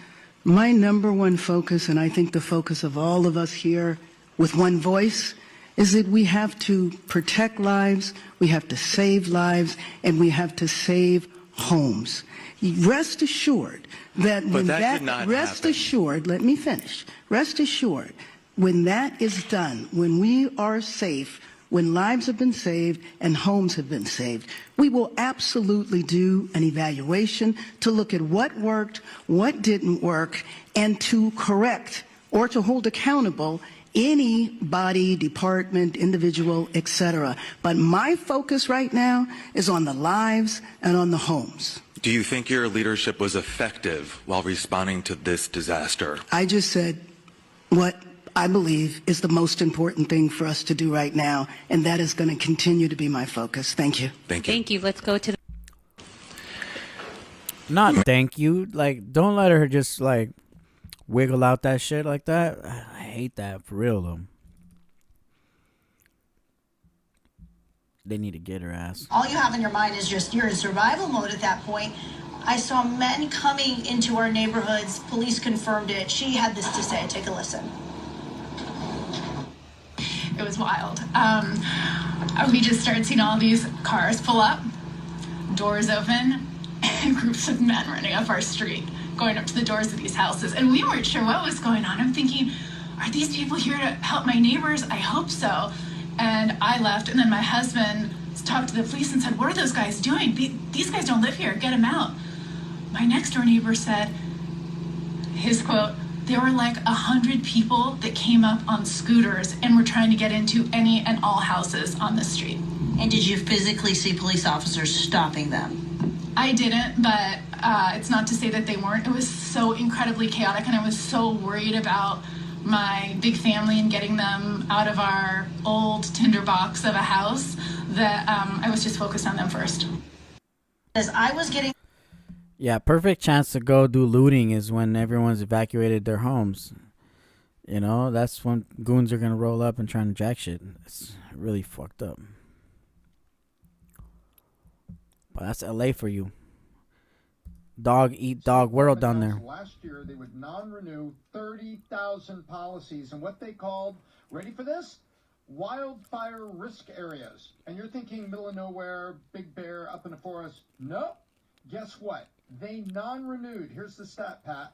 my number one focus, and I think the focus of all of us here with one voice, is that we have to protect lives, we have to save lives, and we have to save homes. Rest assured that when rest assured, let me finish. Rest assured, when that is done, when we are safe, when lives have been saved and homes have been saved, we will absolutely do an evaluation to look at what worked, what didn't work, and to correct or to hold accountable any body, department, individual, etc. But my focus right now is on the lives and on the homes. Do you think your leadership was effective while responding to this disaster? I just said what I believe, is the most important thing for us to do right now, and that is going to continue to be my focus. Thank you. Thank you. Thank you. Let's go to the Not thank you. Like, don't let her just like wiggle out that shit like that. I hate that for real though. They need to get her ass. All you have in your mind is just you're in survival mode at that point. I saw men coming into our neighborhoods. Police confirmed it. She had this to say. Take a listen. It was wild. We just started seeing all these cars pull up, doors open, and groups of men running up our street, going up to the doors of these houses. And we weren't sure what was going on. I'm thinking, are these people here to help my neighbors? I hope so. And I left, and then my husband talked to the police and said, what are those guys doing? These guys don't live here. Get them out. My next door neighbor said, his quote, there were like 100 people that came up on scooters and were trying to get into any and all houses on the street. And did you physically see police officers stopping them? I didn't, but it's not to say that they weren't. It was so incredibly chaotic, and I was so worried about my big family and getting them out of our old tinderbox of a house that I was just focused on them first. As I was getting... Yeah, perfect chance to go do looting is when everyone's evacuated their homes. You know, that's when goons are going to roll up and try to jack shit. It's really fucked up. But that's LA for you. Dog eat dog world down there. Last year, they would non-renew 30,000 policies and what they called, ready for this? Wildfire risk areas. And you're thinking middle of nowhere, Big Bear, up in the forest. Nope. Guess what? They non-renewed. Here's the stat, Pat.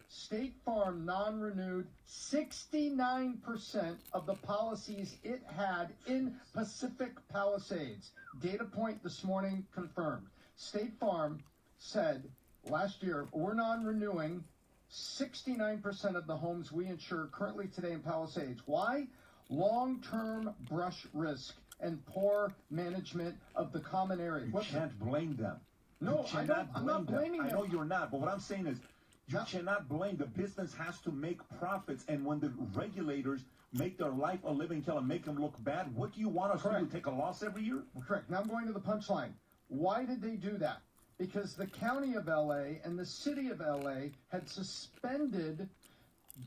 State Farm non-renewed 69% of the policies it had in Pacific Palisades. Data point this morning confirmed. State Farm said last year, we're non-renewing 69% of the homes we insure currently today in Palisades. Why? Long-term brush risk and poor management of the common area. You can't blame them. No, I'm not blaming them. I know you're not, but what I'm saying is you cannot blame. The business has to make profits, and when the regulators make their life a living hell and make them look bad, what do you want us to do, take a loss every year? Correct. Now I'm going to the punchline. Why did they do that? Because the county of LA and the city of LA had suspended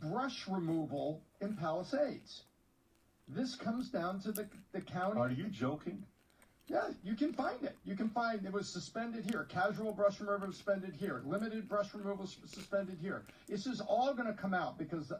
brush removal in Palisades. This comes down to the county. Are you joking? Yeah, you can find it. You can find it was suspended here. Casual brush removal suspended here. Limited brush removal suspended here. This is all going to come out because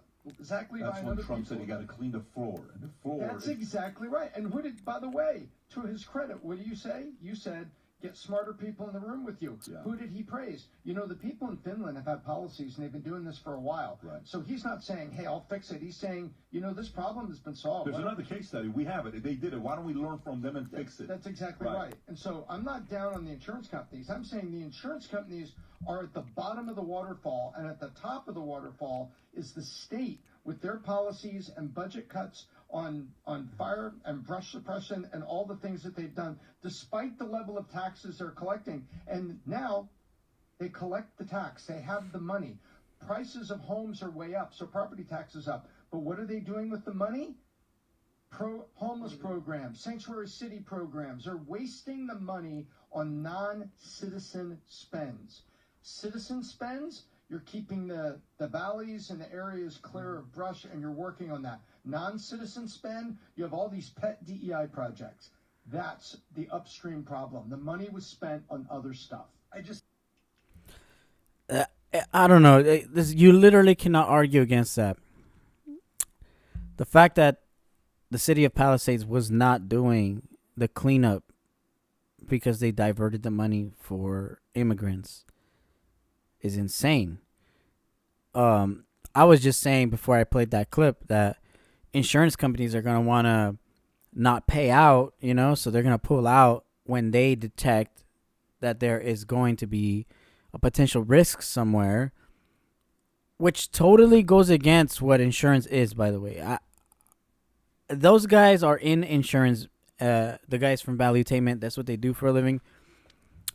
Zach Levi and other Trump people. said you got to clean the floor. And the floor. That's exactly right. And who did? By the way, to his credit, what do you say? You said get smarter people in the room with you. Yeah. Who did he praise? You know, the people in Finland have had policies and they've been doing this for a while. Right. So he's not saying, hey, I'll fix it. He's saying, you know, this problem has been solved. There's another case study. We have it. They did it. Why don't we learn from them and fix it? That's exactly right. And so I'm not down on the insurance companies. I'm saying the insurance companies are at the bottom of the waterfall, and at the top of the waterfall is the state with their policies and budget cuts on fire and brush suppression and all the things that they've done, despite the level of taxes they're collecting. And now they collect the tax. They have the money. Prices of homes are way up, so property tax is up. But what are they doing with the money? Homeless programs, sanctuary city programs. They're wasting the money on non-citizen spends. Citizen spends, you're keeping the valleys and the areas clear of brush, and you're working on that. Non-citizen spend, you have all these pet DEI projects. That's the upstream problem. The money was spent on other stuff. I don't know. You literally cannot argue against that. The fact that the city of Palisades was not doing the cleanup because they diverted the money for immigrants is insane. I was just saying before I played that clip that insurance companies are going to want to not pay out, you know, so they're going to pull out when they detect that there is going to be a potential risk somewhere, which totally goes against what insurance is, by the way. Those guys are in insurance. The guys from Valuetainment, that's what they do for a living.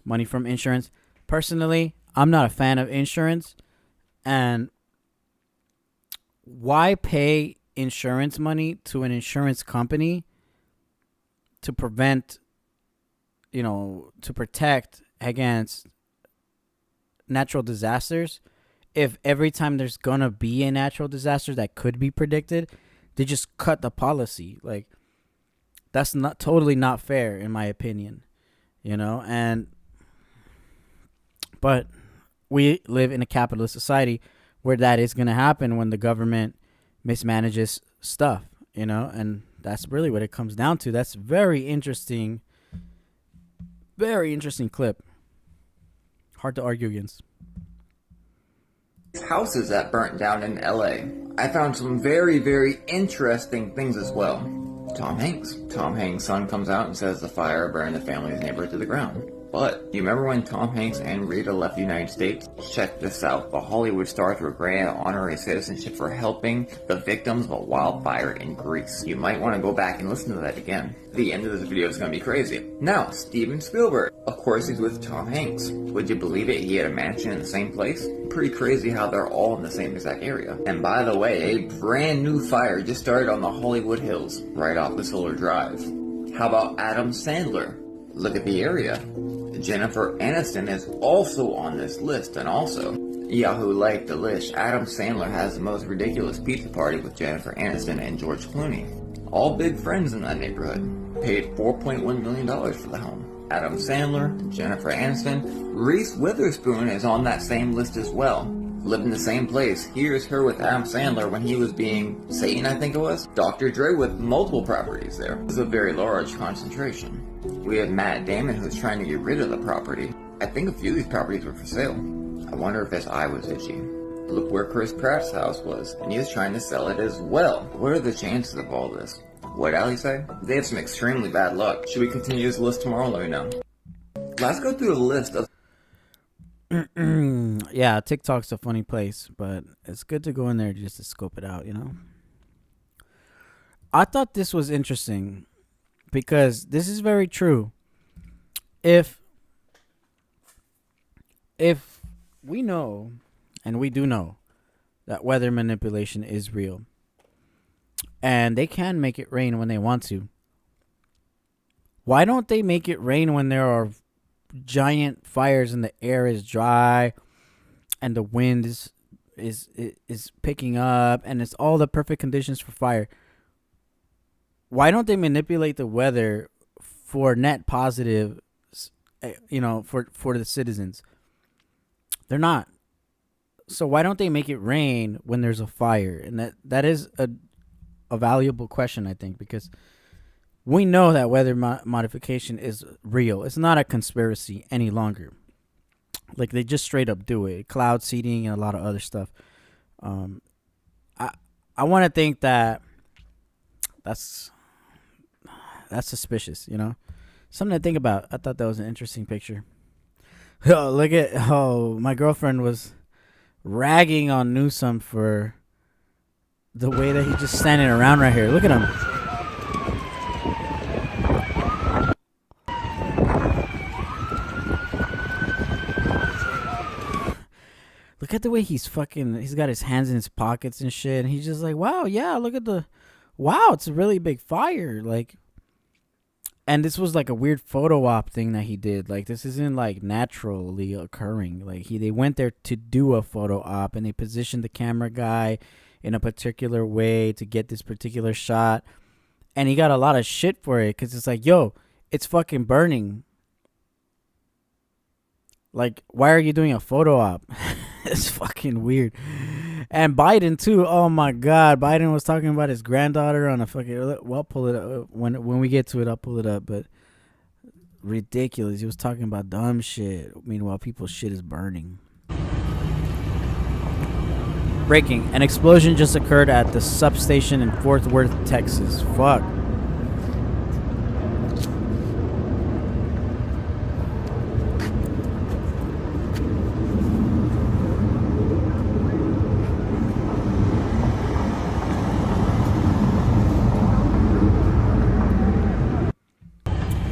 Money from insurance. Personally, I'm not a fan of insurance. And why pay insurance money to an insurance company to prevent, to protect against natural disasters, if every time there's gonna be a natural disaster that could be predicted, they just cut the policy. Like, that's not totally not fair in my opinion, but we live in a capitalist society where that is going to happen when the government mismanages stuff, and that's really what it comes down to. That's very interesting clip. Hard to argue against. Houses that burnt down in LA. I found some very, very interesting things as well. Tom Hanks. Tom Hanks' son comes out and says the fire burned the family's neighborhood to the ground. But you remember when Tom Hanks and Rita left the United States? Check this out. The Hollywood stars were granted honorary citizenship for helping the victims of a wildfire in Greece. You might want to go back and listen to that again. The end of this video is going to be crazy. Now, Steven Spielberg. Of course, he's with Tom Hanks. Would you believe it? He had a mansion in the same place? Pretty crazy how they're all in the same exact area. And by the way, a brand new fire just started on the Hollywood Hills, right off the Solar Drive. How about Adam Sandler? Look at the area. Jennifer Aniston is also on this list, and also, Yahoo liked the list. Adam Sandler has the most ridiculous pizza party with Jennifer Aniston and George Clooney. All big friends in that neighborhood. Paid $4.1 million for the home. Adam Sandler, Jennifer Aniston, Reese Witherspoon is on that same list as well. Lived in the same place. Here's her with Adam Sandler when he was being Satan, I think it was. Dr. Dre with multiple properties there. It was a very large concentration. We have Matt Damon who's trying to get rid of the property. I think a few of these properties were for sale. I wonder if his eye was itchy. Look where Chris Pratt's house was, and he was trying to sell it as well. What are the chances of all this? What'd Ali say? They have some extremely bad luck. Should we continue this list tomorrow? Let me know. Let's go through a list of... Yeah, TikTok's a funny place, but it's good to go in there just to scope it out, I thought this was interesting because this is very true. If we know, and we do know, that weather manipulation is real, and they can make it rain when they want to, why don't they make it rain when there are giant fires and the air is dry and the wind is picking up and it's all the perfect conditions for fire? Why don't they manipulate the weather for net positive, for the citizens? They're not. So why don't they make it rain when there's a fire? And that is a valuable question, I think, because we know that weather modification is real. It's not a conspiracy any longer. Like, they just straight up do it. Cloud seeding and a lot of other stuff. I want to think that that's suspicious, Something to think about. I thought that was an interesting picture. My girlfriend was ragging on Newsom for the way that he's just standing around right here. Look at him. Look at the way he's got his hands in his pockets and shit. And he's just like, wow, yeah, it's a really big fire. And this was like a weird photo op thing that he did. Like, this isn't like naturally occurring. Like, they went there to do a photo op and they positioned the camera guy in a particular way to get this particular shot. And he got a lot of shit for it because it's like, yo, it's fucking burning. Like, why are you doing a photo op? It's fucking weird. And Biden too. Oh my God, Biden was talking about his granddaughter on a fucking. Well, I'll pull it up when we get to it. I'll pull it up. But ridiculous. He was talking about dumb shit. Meanwhile, people's shit is burning. Breaking: an explosion just occurred at the substation in Fort Worth, Texas. Fuck.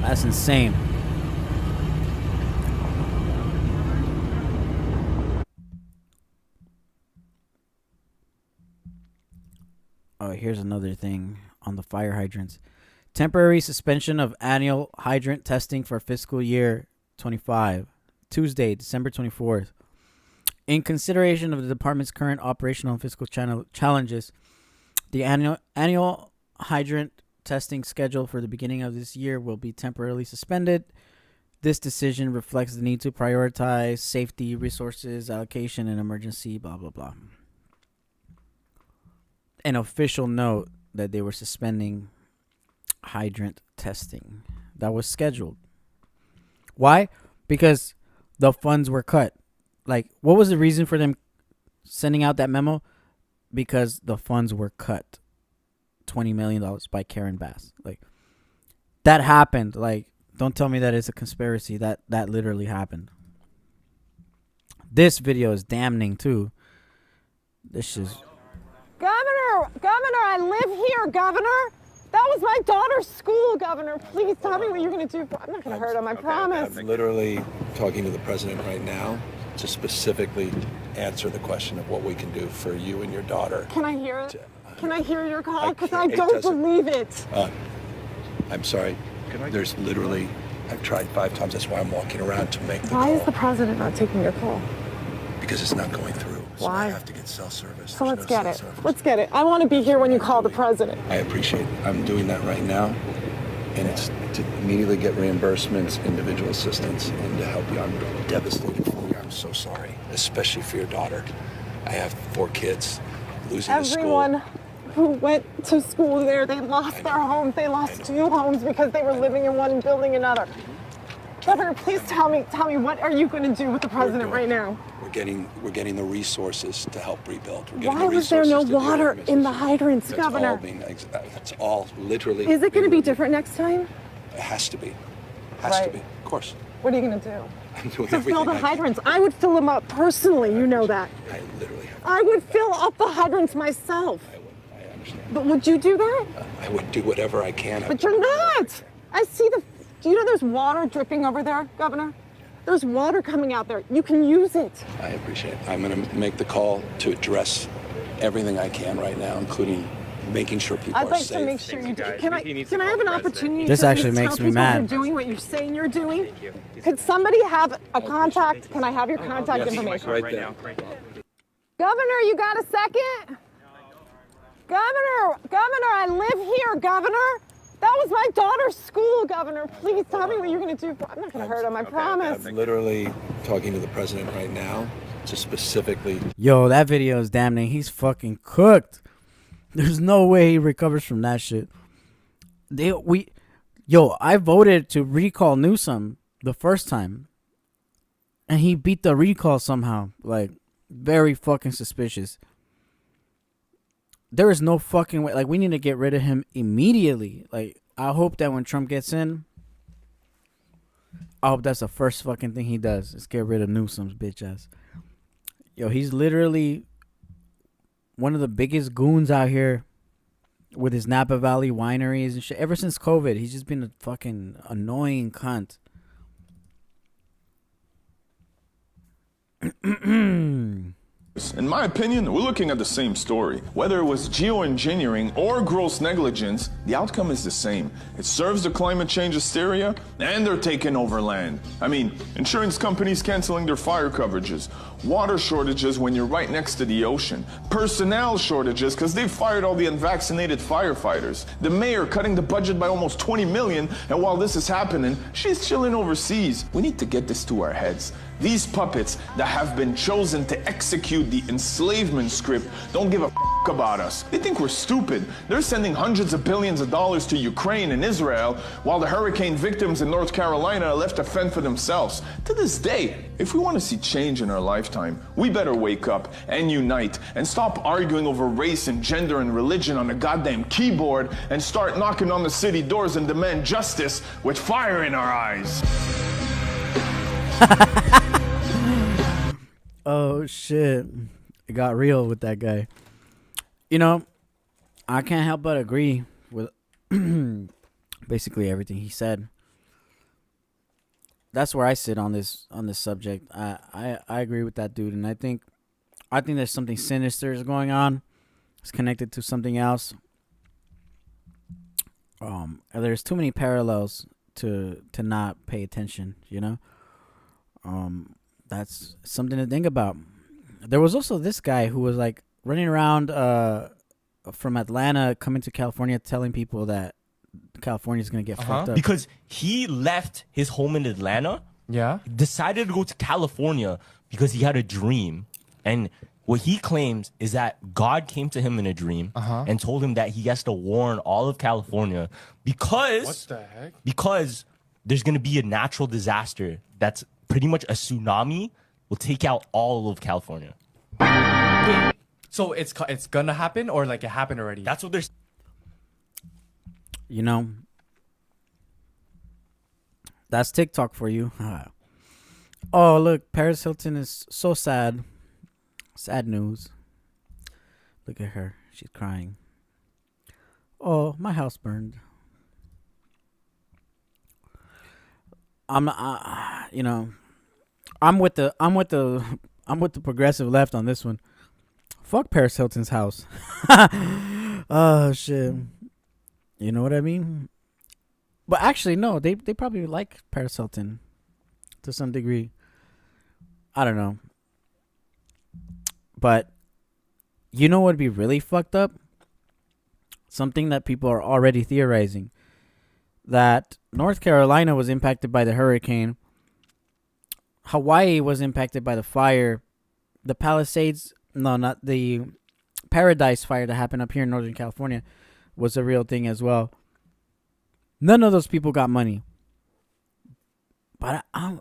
That's insane. Oh here's another thing on the fire hydrants. Temporary suspension of annual hydrant testing for fiscal year 25. Tuesday, December 24th. In consideration of the department's current operational and fiscal challenges, the annual hydrant testing schedule for the beginning of this year will be temporarily suspended. This decision reflects the need to prioritize safety, resources, allocation, and emergency, blah, blah, blah. An official note that they were suspending hydrant testing that was scheduled. Why? Because the funds were cut. Like, what was the reason for them sending out that memo? Because the funds were cut. $20 million by Karen Bass. Like, that happened. Like, don't tell me that it's a conspiracy. That literally happened. This video is damning too. This is... Governor, I live here, Governor. That was my daughter's school, Governor. Please tell me what you're going to do. I'm not going to hurt him, I promise. I'm literally talking to the president right now to specifically answer the question of what we can do for you and your daughter. Can I hear it? Can I hear your call? Because I don't believe it. I'm sorry. There's literally, I've tried 5 times. That's why I'm walking around to make the call. Why is the president not taking your call? Because it's not going through. So Why? I have to get cell service. So let's There's get no it. cell service. Let's get it. I want to be here when you call the president. I appreciate it. I'm doing that right now. And it's to immediately get reimbursements, individual assistance, and to help you. I'm devastated for you. I'm so sorry, especially for your daughter. I have 4 kids. Losing the school. Everyone who went to school there, they lost their homes. They lost 2 homes because they were living in one and building another. Governor, please tell me, what are you going to do with the president right now? We're getting the resources to help rebuild. Why was there no water in the hydrants, Governor? That's all literally. Is it going to be different next time? It has to be. Has to be. Of course. What are you going to do? I'm doing To everything fill the I can. hydrants. I would fill them up personally, you know that. I literally have. I would fill up the hydrants myself. I understand. But would you do that? I would do whatever I can. But you're not. I see do you know there's water dripping over there, Governor? There's water coming out there. You can use it. I appreciate it. I'm going to make the call to address everything I can right now, including making sure people I'd are like safe. to make sure you do. Can I have an opportunity This to actually please makes tell me people mad. You're doing what you're saying you're doing? Could somebody have a contact? Can I have your contact information? Right there. Governor, you got a second? Governor, I live here, Governor. That was my daughter's school, Governor. Please tell me what you're going to do. I'm not going to hurt him, I promise. I'm literally talking to the president right now to specifically. Yo, that video is damning. He's fucking cooked. There's no way he recovers from that shit. I voted to recall Newsom the first time, and he beat the recall somehow. Like, very fucking suspicious. There is no fucking way. Like, we need to get rid of him immediately. Like, I hope that when Trump gets in, I hope that's the first fucking thing he does is get rid of Newsom's bitch ass. Yo, he's literally one of the biggest goons out here with his Napa Valley wineries and shit. Ever since COVID, he's just been a fucking annoying cunt. In my opinion, we're looking at the same story. Whether it was geoengineering or gross negligence, the outcome is the same. It serves the climate change hysteria, and they're taking over land. I mean, insurance companies canceling their fire coverages, water shortages when you're right next to the ocean, personnel shortages because they've fired all the unvaccinated firefighters, the mayor cutting the budget by almost 20 million, and while this is happening, she's chilling overseas. We need to get this to our heads. These puppets that have been chosen to execute the enslavement script don't give a about us. They think we're stupid. They're sending hundreds of billions of dollars to Ukraine and Israel while the hurricane victims in North Carolina are left to fend for themselves. To this day, if we want to see change in our lifetime, we better wake up and unite and stop arguing over race and gender and religion on a goddamn keyboard and start knocking on the city doors and demand justice with fire in our eyes. Oh shit, it got real with that guy. You know, I can't help but agree with basically everything he said. That's where I sit on this subject. I agree with that dude, and I think there's something sinister is going on. It's connected to something else. There's too many parallels to not pay attention, you know. That's something to think about. There was also this guy who was like running around from Atlanta coming to California telling people that California's gonna get fucked up. Because he left his home in Atlanta, decided to go to California because he had a dream. And what he claims is that God came to him in a dream and told him that he has to warn all of California because What the heck? Because there's going to be a natural disaster that's pretty much a tsunami will take out all of California. So it's gonna happen, or like it happened already? That's what they're. You know, that's TikTok for you. Oh, look, Paris Hilton is so sad. Sad news. Look at her. She's crying. Oh, my house burned. I'm with the progressive left on this one. Fuck Paris Hilton's house. Oh shit. You know what I mean? But actually, no. They probably like Paris Hilton to some degree. I don't know. But you know what would be really fucked up? Something that people are already theorizing. That North Carolina was impacted by the hurricane. Hawaii was impacted by the fire. The Palisades, no, not the Paradise fire that happened up here in Northern California was a real thing as well. None of those people got money. But I'm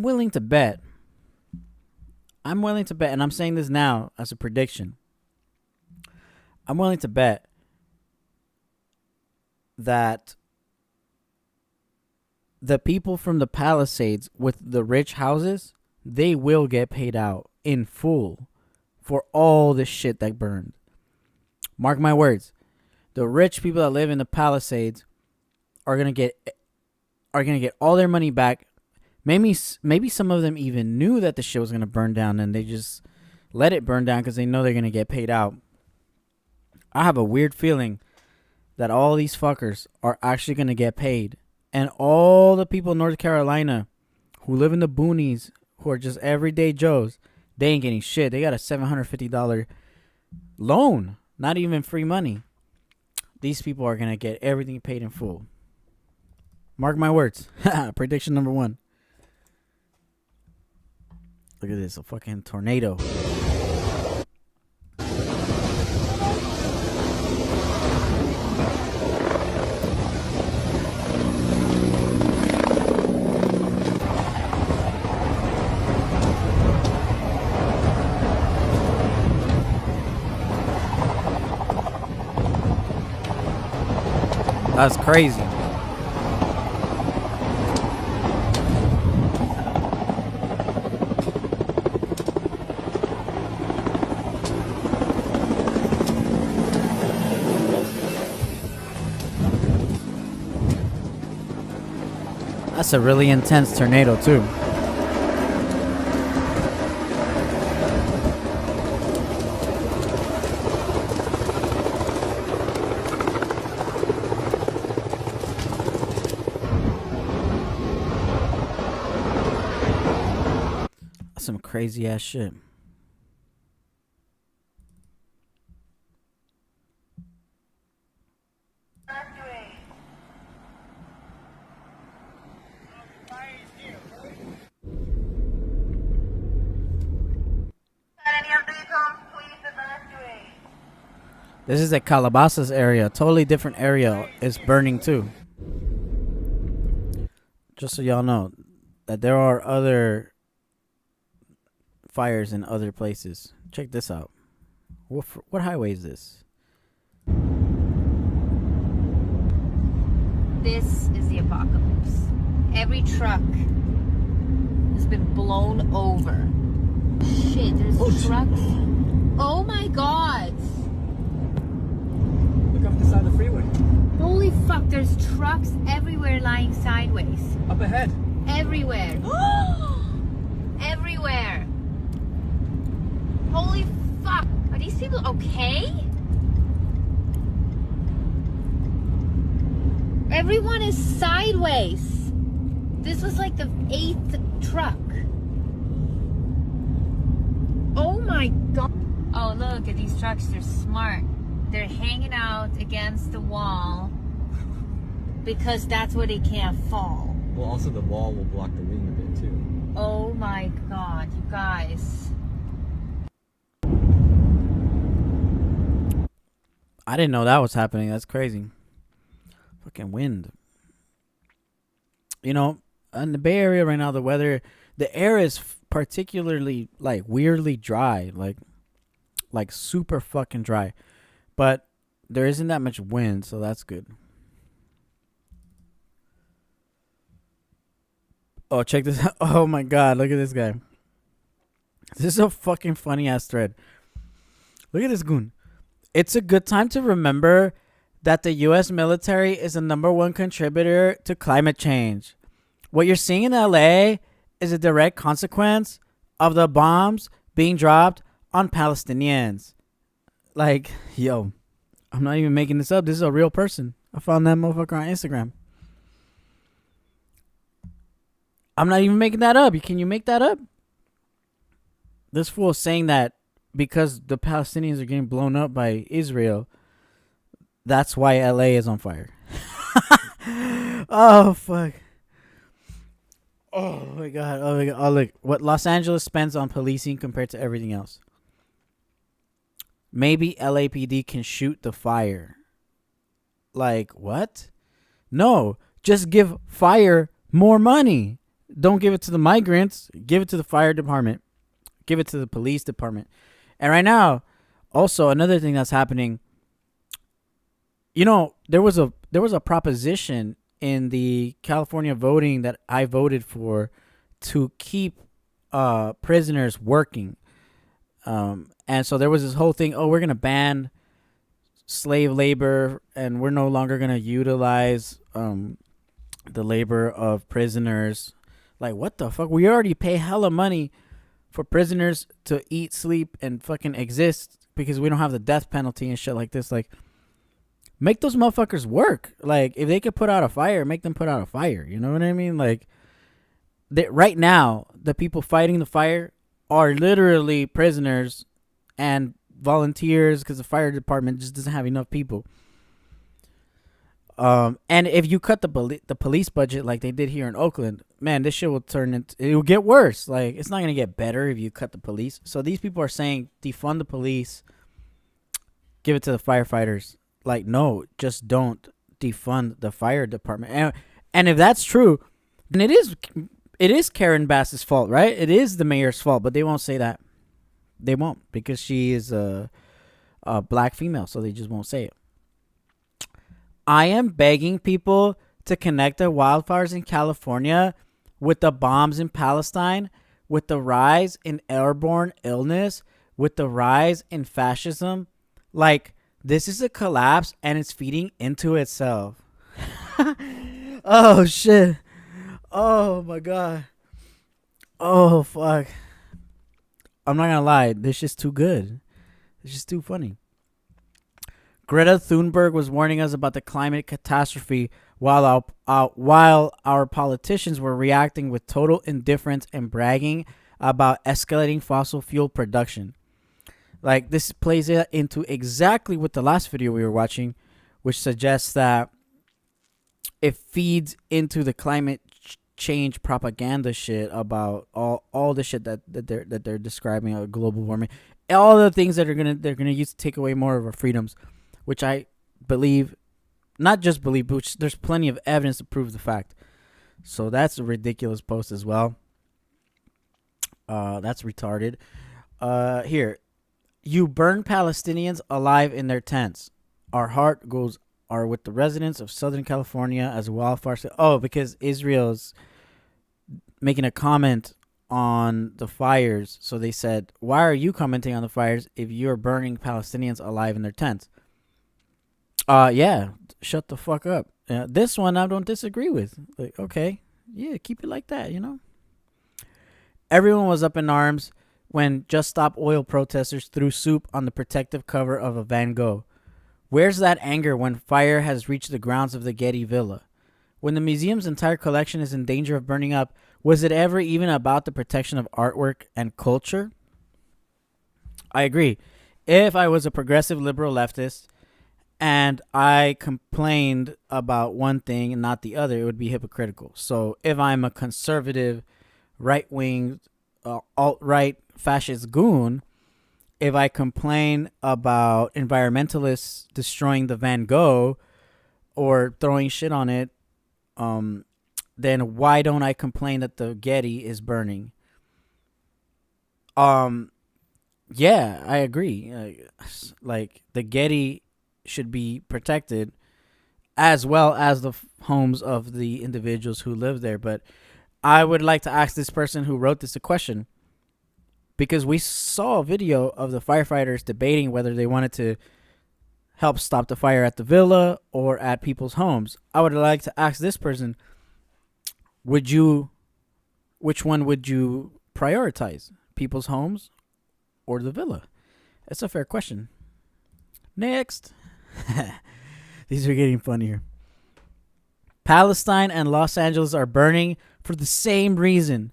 willing to bet. I'm willing to bet, and I'm saying this now as a prediction. I'm willing to bet that the people from the Palisades with the rich houses, they will get paid out in full for all the shit that burned. Mark my words. The rich people that live in the Palisades are gonna get all their money back. Maybe some of them even knew that the shit was gonna burn down, and they just let it burn down because they know they're gonna get paid out. I have a weird feeling that all these fuckers are actually gonna get paid, and all the people in North Carolina who live in the boonies, who are just everyday Joes, they ain't getting shit. They got a $750 loan, not even free money. These people are gonna get everything paid in full. Mark my words. Prediction number 1. Look at this, a fucking tornado. That's crazy. That's a really intense tornado too. That's some crazy ass shit. This is the Calabasas area. Totally different area. It's burning too. Just so y'all know that there are other fires in other places. Check this out. What highway is this? This is the apocalypse. Every truck has been blown over. Shit, there's trucks. Oh my god. Look up the side of the freeway. Holy fuck, there's trucks everywhere lying sideways. Up ahead. Everywhere. Everywhere. Holy fuck. Are these people okay? Everyone is sideways. This was like the 8th truck. Oh my god. Oh, look at these trucks. They're smart. They're hanging out against the wall because that's where they can't fall. Well, also the wall will block the wing a bit too. Oh my god, you guys. I didn't know that was happening. That's crazy. Fucking wind. You know, in the Bay Area right now, the air is particularly like weirdly dry, like super fucking dry. But there isn't that much wind, so that's good. Oh, check this out. Oh my god, look at this guy. This is a fucking funny ass thread. Look at this goon. It's a good time to remember that the U.S. military is the #1 contributor to climate change. What you're seeing in LA is a direct consequence of the bombs being dropped on Palestinians. Like, yo, I'm not even making this up. This is a real person. I found that motherfucker on Instagram. I'm not even making that up. Can you make that up? This fool is saying that because the Palestinians are getting blown up by Israel, that's why LA is on fire. Oh, fuck. Oh, my God. Oh, my God. Oh, look. What Los Angeles spends on policing compared to everything else. Maybe LAPD can shoot the fire. Like, what? No. Just give fire more money. Don't give it to the migrants. Give it to the fire department. Give it to the police department. And right now, also another thing that's happening, you know, there was a proposition in the California voting that I voted for to keep prisoners working. And so there was this whole thing, we're going to ban slave labor and we're no longer going to utilize the labor of prisoners. Like, what the fuck? We already pay hella money for prisoners to eat, sleep, and fucking exist because we don't have the death penalty and shit like this. Like, make those motherfuckers work. Like, if they could put out a fire, make them put out a fire. You know what I mean? Like, right now, the people fighting the fire are literally prisoners and volunteers because the fire department just doesn't have enough people. And if you cut the police budget like they did here in Oakland, man, this shit will it will get worse. Like, it's not going to get better if you cut the police. So these people are saying defund the police, give it to the firefighters. Like, no, just don't defund the fire department. And if that's true, then it is Karen Bass's fault, right? It is the mayor's fault, but they won't say that. They won't because she is a black female, so they just won't say it. I am begging people to connect the wildfires in California with the bombs in Palestine, with the rise in airborne illness, with the rise in fascism. Like, this is a collapse and it's feeding into itself. Oh, shit. Oh, my God. Oh, fuck. I'm not going to lie. This is too good. It's just too funny. Greta Thunberg was warning us about the climate catastrophe while our politicians were reacting with total indifference and bragging about escalating fossil fuel production. Like, this plays into exactly what the last video we were watching, which suggests that it feeds into the climate change propaganda shit about all the shit that they're describing of global warming, all the things that they're gonna use to take away more of our freedoms, which I believe, not just believe, but there's plenty of evidence to prove the fact. So that's a ridiculous post as well. That's retarded. Here, you burn Palestinians alive in their tents. Our heart are with the residents of Southern California as wildfires. Oh, because Israel's making a comment on the fires. So they said, why are you commenting on the fires if you're burning Palestinians alive in their tents? Yeah, shut the fuck up. This one I don't disagree with. Like, okay, yeah, keep it like that, you know? Everyone was up in arms when Just Stop Oil protesters threw soup on the protective cover of a Van Gogh? Where's that anger when fire has reached the grounds of the Getty Villa? When the museum's entire collection is in danger of burning up, was it ever even about the protection of artwork and culture? I agree. If I was a progressive liberal leftist and I complained about one thing and not the other, it would be hypocritical. So if I'm a conservative, right-wing, alt-right fascist goon, if I complain about environmentalists destroying the Van Gogh or throwing shit on it, then why don't I complain that the Getty is burning? Yeah, I agree. Like the Getty should be protected, as well as the homes of the individuals who live there. But I would like to ask this person who wrote this a question, because we saw a video of the firefighters debating whether they wanted to help stop the fire at the villa or at people's homes. I would like to ask this person, which one would you prioritize? People's homes or the villa? That's a fair question. Next. These are getting funnier. Palestine and Los Angeles are burning for the same reason.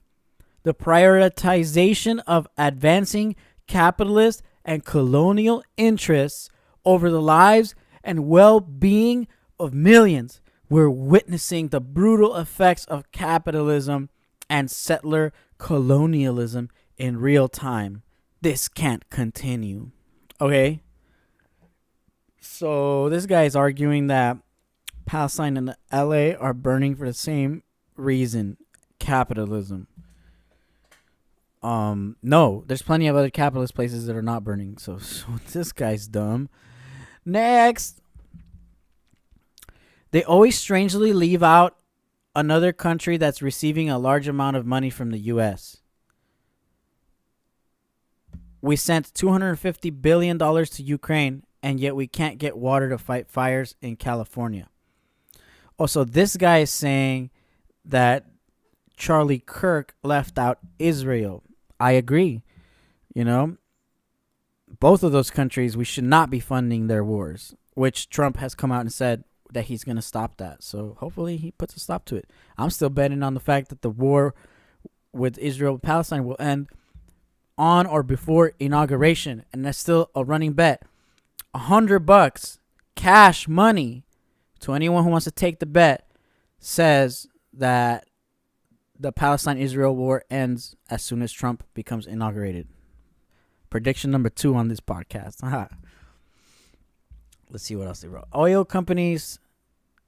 The prioritization of advancing capitalist and colonial interests over the lives and well-being of millions. We're witnessing the brutal effects of capitalism and settler colonialism in real time. This can't continue. Okay? So this guy is arguing that Palestine and LA are burning for the same reason. Capitalism. No, there's plenty of other capitalist places that are not burning. So this guy's dumb. Next. They always strangely leave out another country that's receiving a large amount of money from the U.S. We sent $250 billion to Ukraine, and yet we can't get water to fight fires in California. Also, this guy is saying that Charlie Kirk left out Israel. I agree. You know, both of those countries, we should not be funding their wars, which Trump has come out and said that he's going to stop that. So hopefully he puts a stop to it. I'm still betting on the fact that the war with Israel and Palestine will end on or before inauguration. And that's still a running bet. $100 cash money to anyone who wants to take the bet says that the Palestine-Israel war ends as soon as Trump becomes inaugurated. Prediction number 2 on this podcast. Let's see what else they wrote. Oil companies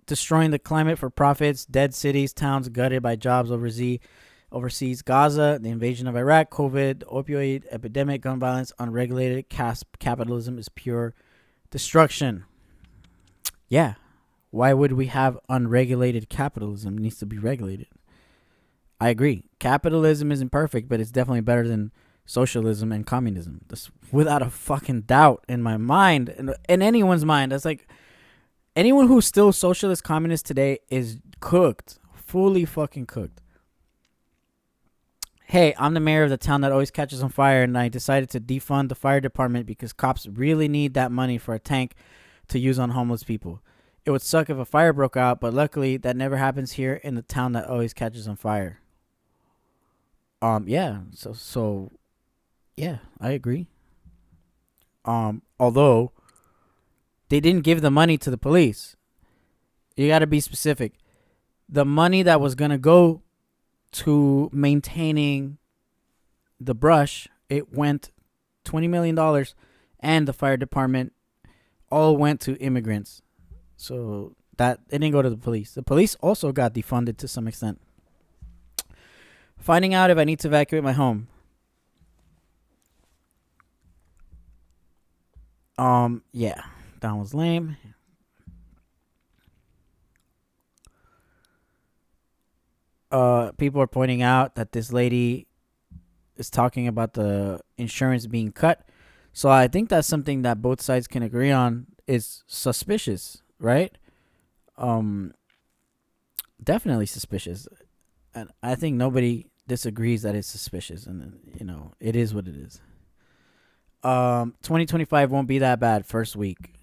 destroying the climate for profits. Dead cities, towns gutted by jobs overseas. Gaza, the invasion of Iraq, COVID, opioid epidemic, gun violence, unregulated capitalism is pure destruction. Yeah. Why would we have unregulated capitalism? It needs to be regulated. I agree. Capitalism isn't perfect, but it's definitely better than socialism and communism. That's without a fucking doubt in my mind, and in anyone's mind. That's like anyone who's still socialist communist today is cooked, fully fucking cooked. Hey, I'm the mayor of the town that always catches on fire, and I decided to defund the fire department because cops really need that money for a tank to use on homeless people. It would suck if a fire broke out, but luckily that never happens here in the town that always catches on fire. Yeah. So yeah, I agree. Although they didn't give the money to the police. You got to be specific. The money that was going to go to maintaining the brush, it went $20 million, and the fire department all went to immigrants. So that it didn't go to the police. The police also got defunded to some extent. Finding out if I need to evacuate my home. Yeah, that was lame. People are pointing out that this lady is talking about the insurance being cut. So I think that's something that both sides can agree on is suspicious, right? Definitely suspicious. And I think nobody disagrees that it's suspicious, and it is what it is. 2025 won't be that bad first week.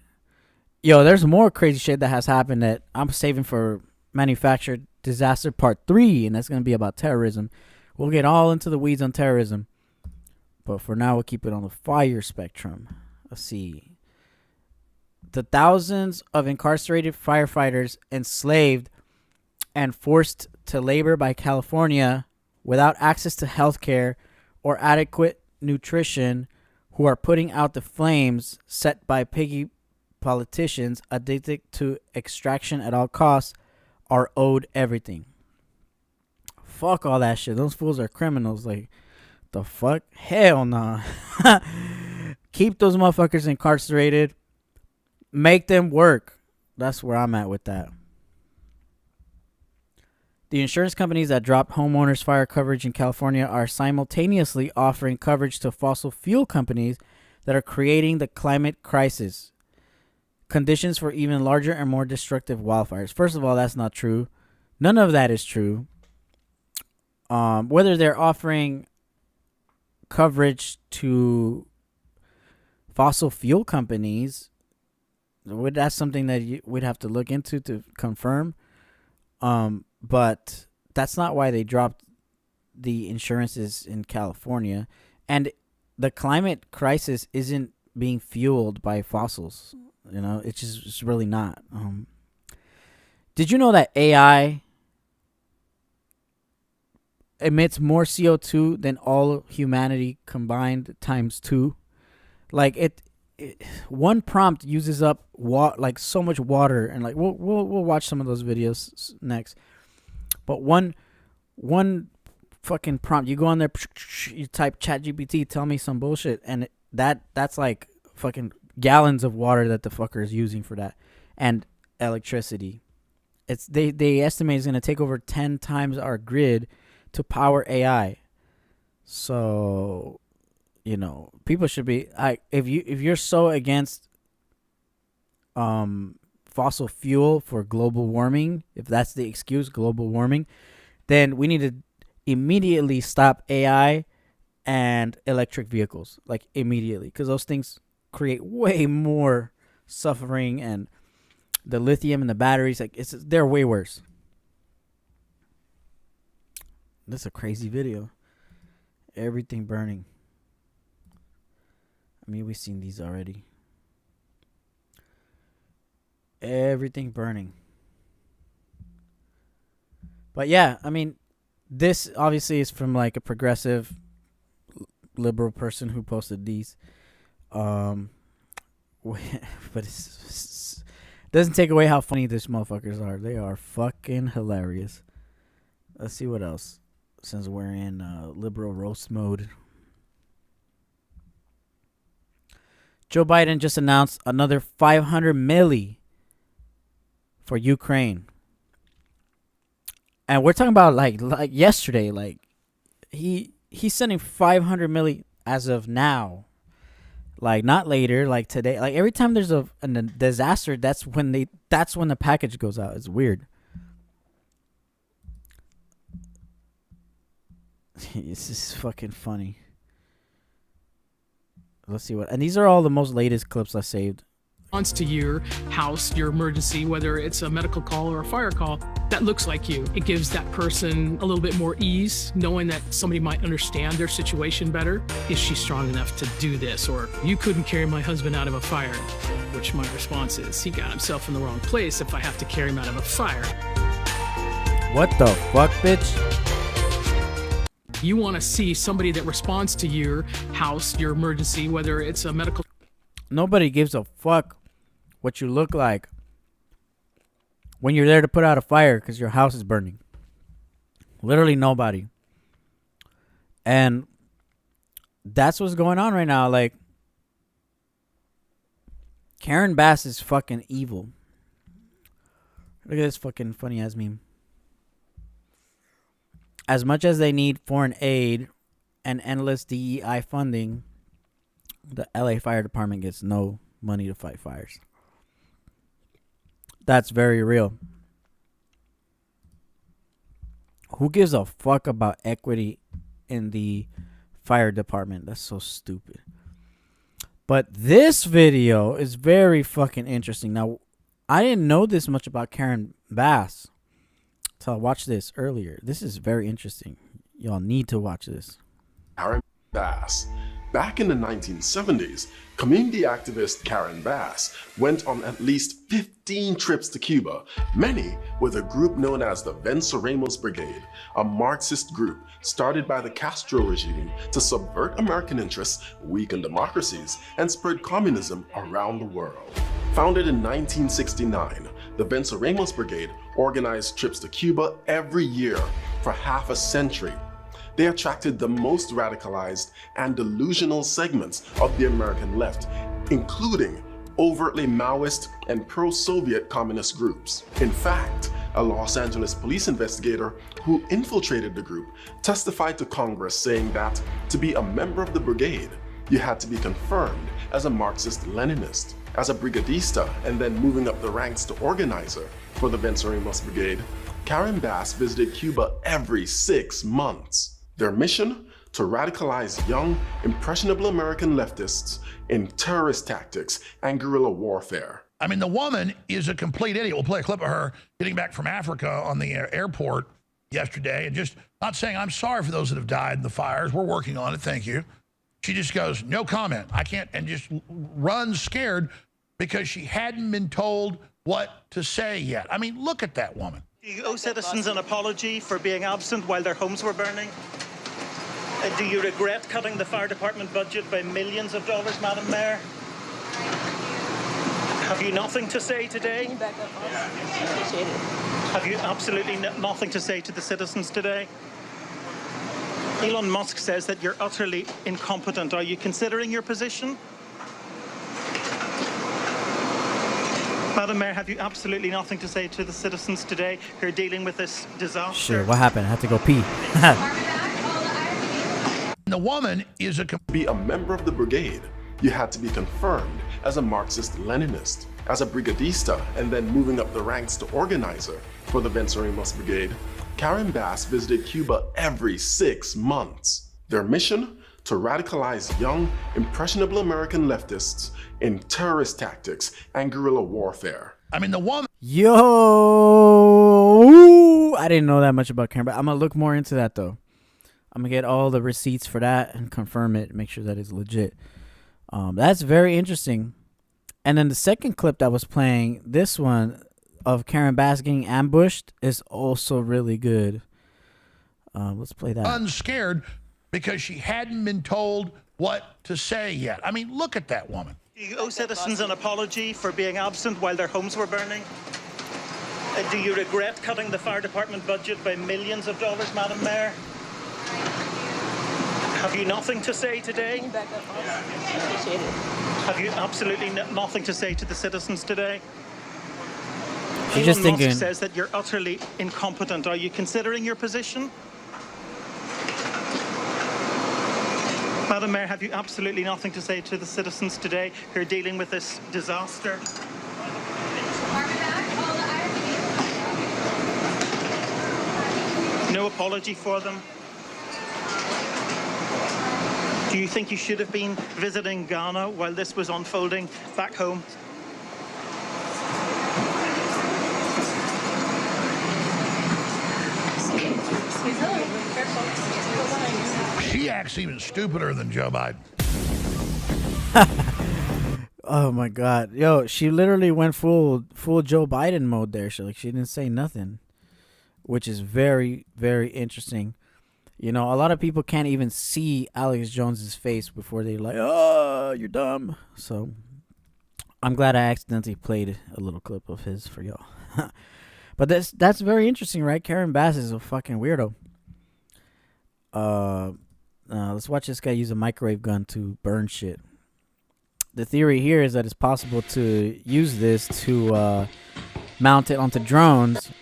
Yo, there's more crazy shit that has happened that I'm saving for manufactured disaster part 3, and that's going to be about terrorism. We'll get all into the weeds on terrorism, but for now we'll keep it on the fire spectrum. Let's see. The thousands of incarcerated firefighters enslaved and forced to labor by California without access to health care or adequate nutrition, who are putting out the flames set by piggy politicians addicted to extraction at all costs, are owed everything. Fuck all that shit. Those fools are criminals. Like, the fuck? Hell nah. Keep those motherfuckers incarcerated. Make them work. That's where I'm at with that. The insurance companies that dropped homeowners' fire coverage in California are simultaneously offering coverage to fossil fuel companies that are creating the climate crisis. Conditions for even larger and more destructive wildfires. First of all, that's not true. None of that is true. Whether they're offering coverage to fossil fuel companies, that's something that we'd have to look into to confirm. But that's not why they dropped the insurances in California. And the climate crisis isn't being fueled by fossils. It's really not. Did you know that AI emits more CO2 than all humanity combined times 2? Like it one prompt uses up like so much water, and like we'll watch some of those videos next. But one fucking prompt, you go on there, you type ChatGPT, tell me some bullshit, and that's like fucking gallons of water that the fucker is using for that, and electricity. It's they estimate it's gonna take over 10 times our grid to power AI. So, people should be if you're so against fossil fuel for global warming, if that's the excuse, global warming, then we need to immediately stop AI and electric vehicles, like immediately, because those things create way more suffering, and the lithium and the batteries, they're way worse. That's a crazy video. Everything burning. I mean, we've seen these already. Everything burning. But yeah, I mean, this obviously is from like a progressive liberal person who posted these. But it doesn't take away how funny these motherfuckers are. They are fucking hilarious. Let's see what else, since we're in liberal roast mode. Joe Biden just announced another $500 million for Ukraine. And we're talking about like yesterday, like he's sending $500 million as of now. Like not later, like today. Like every time there's a disaster, that's when the package goes out. It's weird. This is fucking funny. Let's see and these are all the most latest clips I saved. To your house, your emergency, whether it's a medical call or a fire call, that looks like you. It gives that person a little bit more ease, knowing that somebody might understand their situation better. Is she strong enough to do this? Or you couldn't carry my husband out of a fire, which my response is, he got himself in the wrong place if I have to carry him out of a fire. What the fuck, bitch? You want to see somebody that responds to your house, your emergency, whether it's a medical... Nobody gives a fuck what you look like when you're there to put out a fire because your house is burning. Literally nobody. And that's what's going on right now. Like, Karen Bass is fucking evil. Look at this fucking funny ass meme. As much as they need foreign aid and endless DEI funding, the LA Fire Department gets no money to fight fires. That's very real. Who gives a fuck about equity in the fire department? That's so stupid. But this video is very fucking interesting. Now, I didn't know this much about Karen Bass. So I watched this earlier. This is very interesting. Y'all need to watch this. Karen Bass. Back in the 1970s, community activist Karen Bass went on at least 15 trips to Cuba, many with a group known as the Venceremos Brigade, a Marxist group started by the Castro regime to subvert American interests, weaken democracies, and spread communism around the world. Founded in 1969, the Venceremos Brigade organized trips to Cuba every year for half a century. They attracted the most radicalized and delusional segments of the American left, including overtly Maoist and pro-Soviet communist groups. In fact, a Los Angeles police investigator who infiltrated the group testified to Congress saying that to be a member of the brigade, you had to be confirmed as a Marxist-Leninist, as a brigadista, and then moving up the ranks to organizer for the Venceremos Brigade. Karen Bass visited Cuba every 6 months. Their mission? To radicalize young, impressionable American leftists in terrorist tactics and guerrilla warfare. I mean, the woman is a complete idiot. We'll play a clip of her getting back from Africa on the airport yesterday and just not saying, I'm sorry for those that have died in the fires. We're working on it. Thank you. She just goes, no comment. I can't, and just runs scared because she hadn't been told what to say yet. I mean, look at that woman. Do you owe citizens an apology for being absent while their homes were burning? Do you regret cutting the fire department budget by millions of dollars, Madam Mayor? Have you nothing to say today? Have you absolutely nothing to say to the citizens today? Elon Musk says that you're utterly incompetent. Are you considering your position? Madam Mayor, have you absolutely nothing to say to the citizens today who are dealing with this disaster? Sure, what happened? I had to go pee. The woman is to be a member of the brigade. You had to be confirmed as a Marxist-Leninist, as a brigadista, and then moving up the ranks to organizer for the Venceremos Brigade. Karen Bass visited Cuba every 6 months. Their mission? To radicalize young, impressionable American leftists in terrorist tactics and guerrilla warfare. I mean, the woman. Yo, I didn't know that much about Karen Bass. I'm going to look more into that, though. I'm going to get all the receipts for that and confirm it, make sure that it's legit. That's very interesting. And then the second clip that was playing, this one of Karen Bass getting ambushed, is also really good. Let's play that. Unscared because she hadn't been told what to say yet. I mean, look at that woman. Do you owe citizens an apology for being absent while their homes were burning? Do you regret cutting the fire department budget by millions of dollars, Madam Mayor? Have you nothing to say today? Have you absolutely nothing to say to the citizens today? She's just Elon thinking. Musk says that you're utterly incompetent. Are you considering your position? Madam Mayor, have you absolutely nothing to say to the citizens today who are dealing with this disaster? No apology for them? Do you think you should have been visiting Ghana while this was unfolding back home? She acts even stupider than Joe Biden. Oh my God, yo, she literally went full Joe Biden mode there. She didn't say nothing, which is very, very interesting. You know, a lot of people can't even see Alex Jones's face before they're like, "Oh, you're dumb." So I'm glad I accidentally played a little clip of his for y'all. But that's very interesting, right? Karen Bass is a fucking weirdo. Let's watch this guy use a microwave gun to burn shit. The theory here is that it's possible to use this to mount it onto drones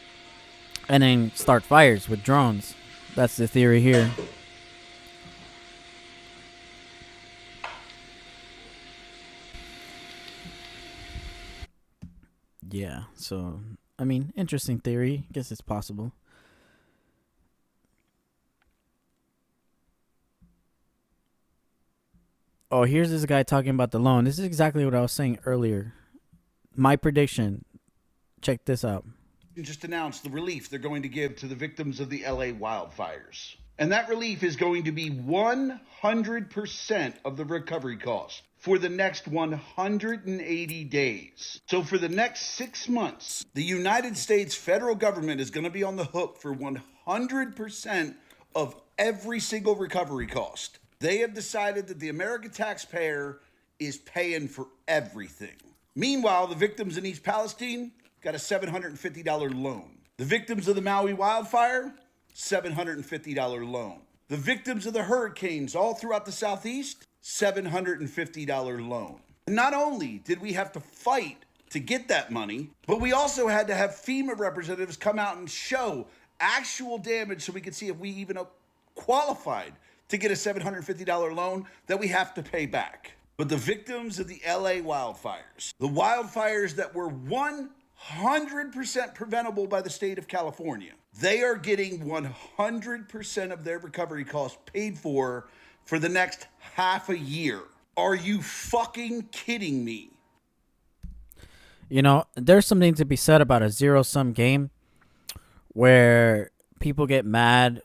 and then start fires with drones. That's the theory here. Yeah, so, I mean, interesting theory. Guess it's possible. Oh, here's this guy talking about the loan. This is exactly what I was saying earlier. My prediction. Check this out. Just announced the relief they're going to give to the victims of the LA wildfires. And that relief is going to be 100% of the recovery cost for the next 180 days. So for the next 6 months, the United States federal government is going to be on the hook for 100% of every single recovery cost. They have decided that the American taxpayer is paying for everything. Meanwhile, the victims in East Palestine got a $750 loan. The victims of the Maui wildfire, $750 loan. The victims of the hurricanes all throughout the Southeast, $750 loan. And not only did we have to fight to get that money, but we also had to have FEMA representatives come out and show actual damage so we could see if we even qualified to get a $750 loan that we have to pay back. But the victims of the LA wildfires, the wildfires that were 100% preventable by the state of California, they are getting 100% of their recovery costs paid for the next half a year. Are you fucking kidding me? You know, there's something to be said about a zero-sum game where people get mad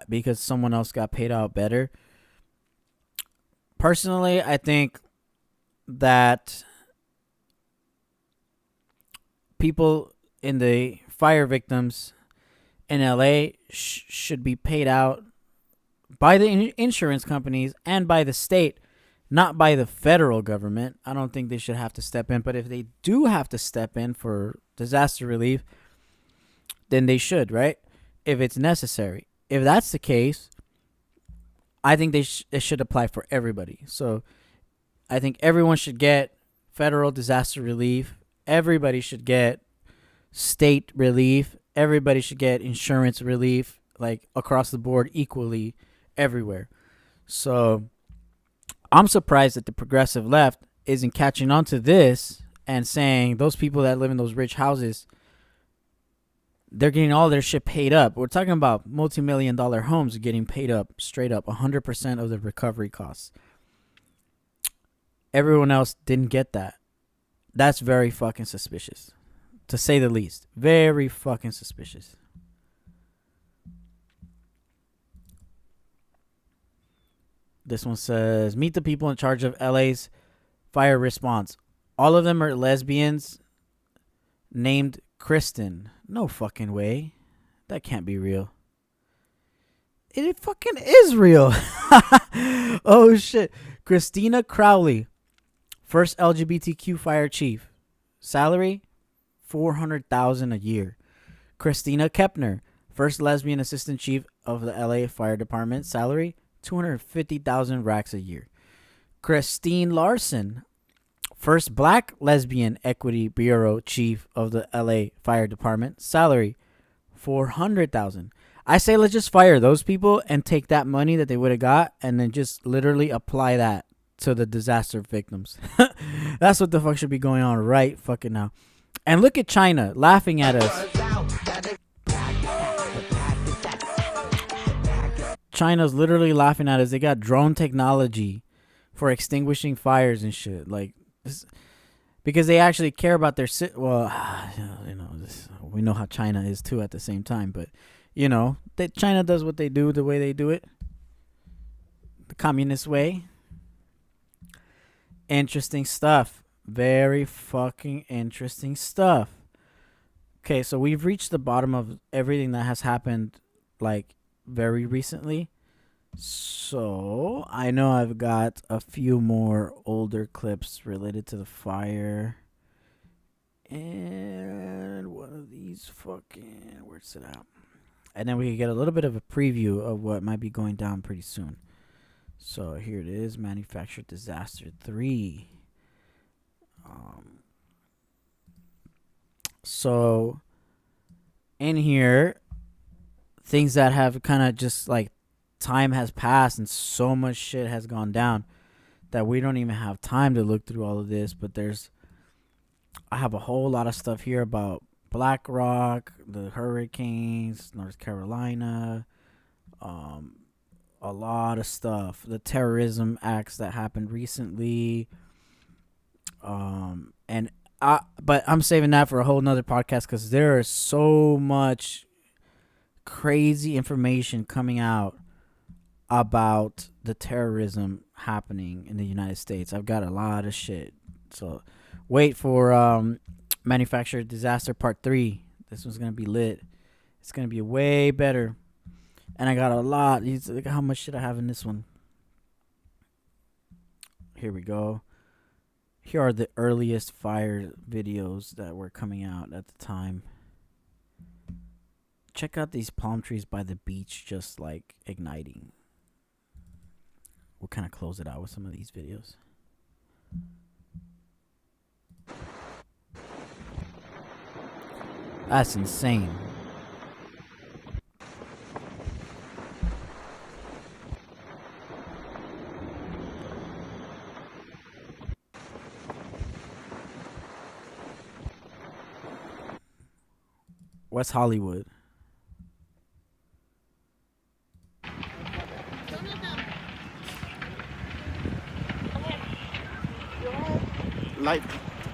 because someone else got paid out better. Personally, I think that people in the fire victims in LA should be paid out by the insurance companies and by the state, not by the federal government. I don't think they should have to step in, but if they do have to step in for disaster relief, then they should, right? If it's necessary. If that's the case, I think it should apply for everybody. So I think everyone should get federal disaster relief. Everybody should get state relief. Everybody should get insurance relief, like across the board, equally everywhere. So I'm surprised that the progressive left isn't catching on to this and saying those people that live in those rich houses, they're getting all their shit paid up. We're talking about multi-million-dollar homes getting paid up, straight up, 100% of the recovery costs. Everyone else didn't get that. That's very fucking suspicious, to say the least. Very fucking suspicious. This one says, meet the people in charge of LA's fire response. All of them are lesbians named Kristen. No fucking way. That can't be real. It fucking is real. Oh shit. Christina Crowley, first LGBTQ fire chief. Salary $400,000 a year. Christina Kepner, first lesbian assistant chief of the LA Fire Department. Salary $250,000 racks a year. Christine Larson, first black lesbian equity bureau chief of the LA Fire Department. Salary $400,000. I say let's just fire those people and take that money that they would have got and then just literally apply that to the disaster victims. That's what the fuck should be going on right fucking now. And look at China laughing at us. China's literally laughing at us. They got drone technology for extinguishing fires and shit. Like this, because they actually care about their we know how China is too at the same time, but you know, that China does what they do the way they do it. The communist way. Interesting stuff. Very fucking interesting stuff. Okay, so we've reached the bottom of everything that has happened, like, very recently. So, I know I've got a few more older clips related to the fire. And one of these fucking... Where's it at? And then we can get a little bit of a preview of what might be going down pretty soon. So, here it is. Manufactured Disaster 3. So, in here, things that have kind of just like time has passed and so much shit has gone down that we don't even have time to look through all of this. But I have a whole lot of stuff here about BlackRock, the hurricanes, North Carolina, a lot of stuff. The terrorism acts that happened recently. But I'm saving that for a whole nother podcast because there is so much crazy information coming out about the terrorism happening in the United States. I've got a lot of shit. So wait for Manufactured Disaster Part 3. This one's going to be lit. It's going to be way better. And I got a lot. Look at how much shit I have in this one. Here we go. Here are the earliest fire videos that were coming out at the time. Check out these palm trees by the beach just like igniting. We'll kind of close it out with some of these videos. That's insane. West Hollywood.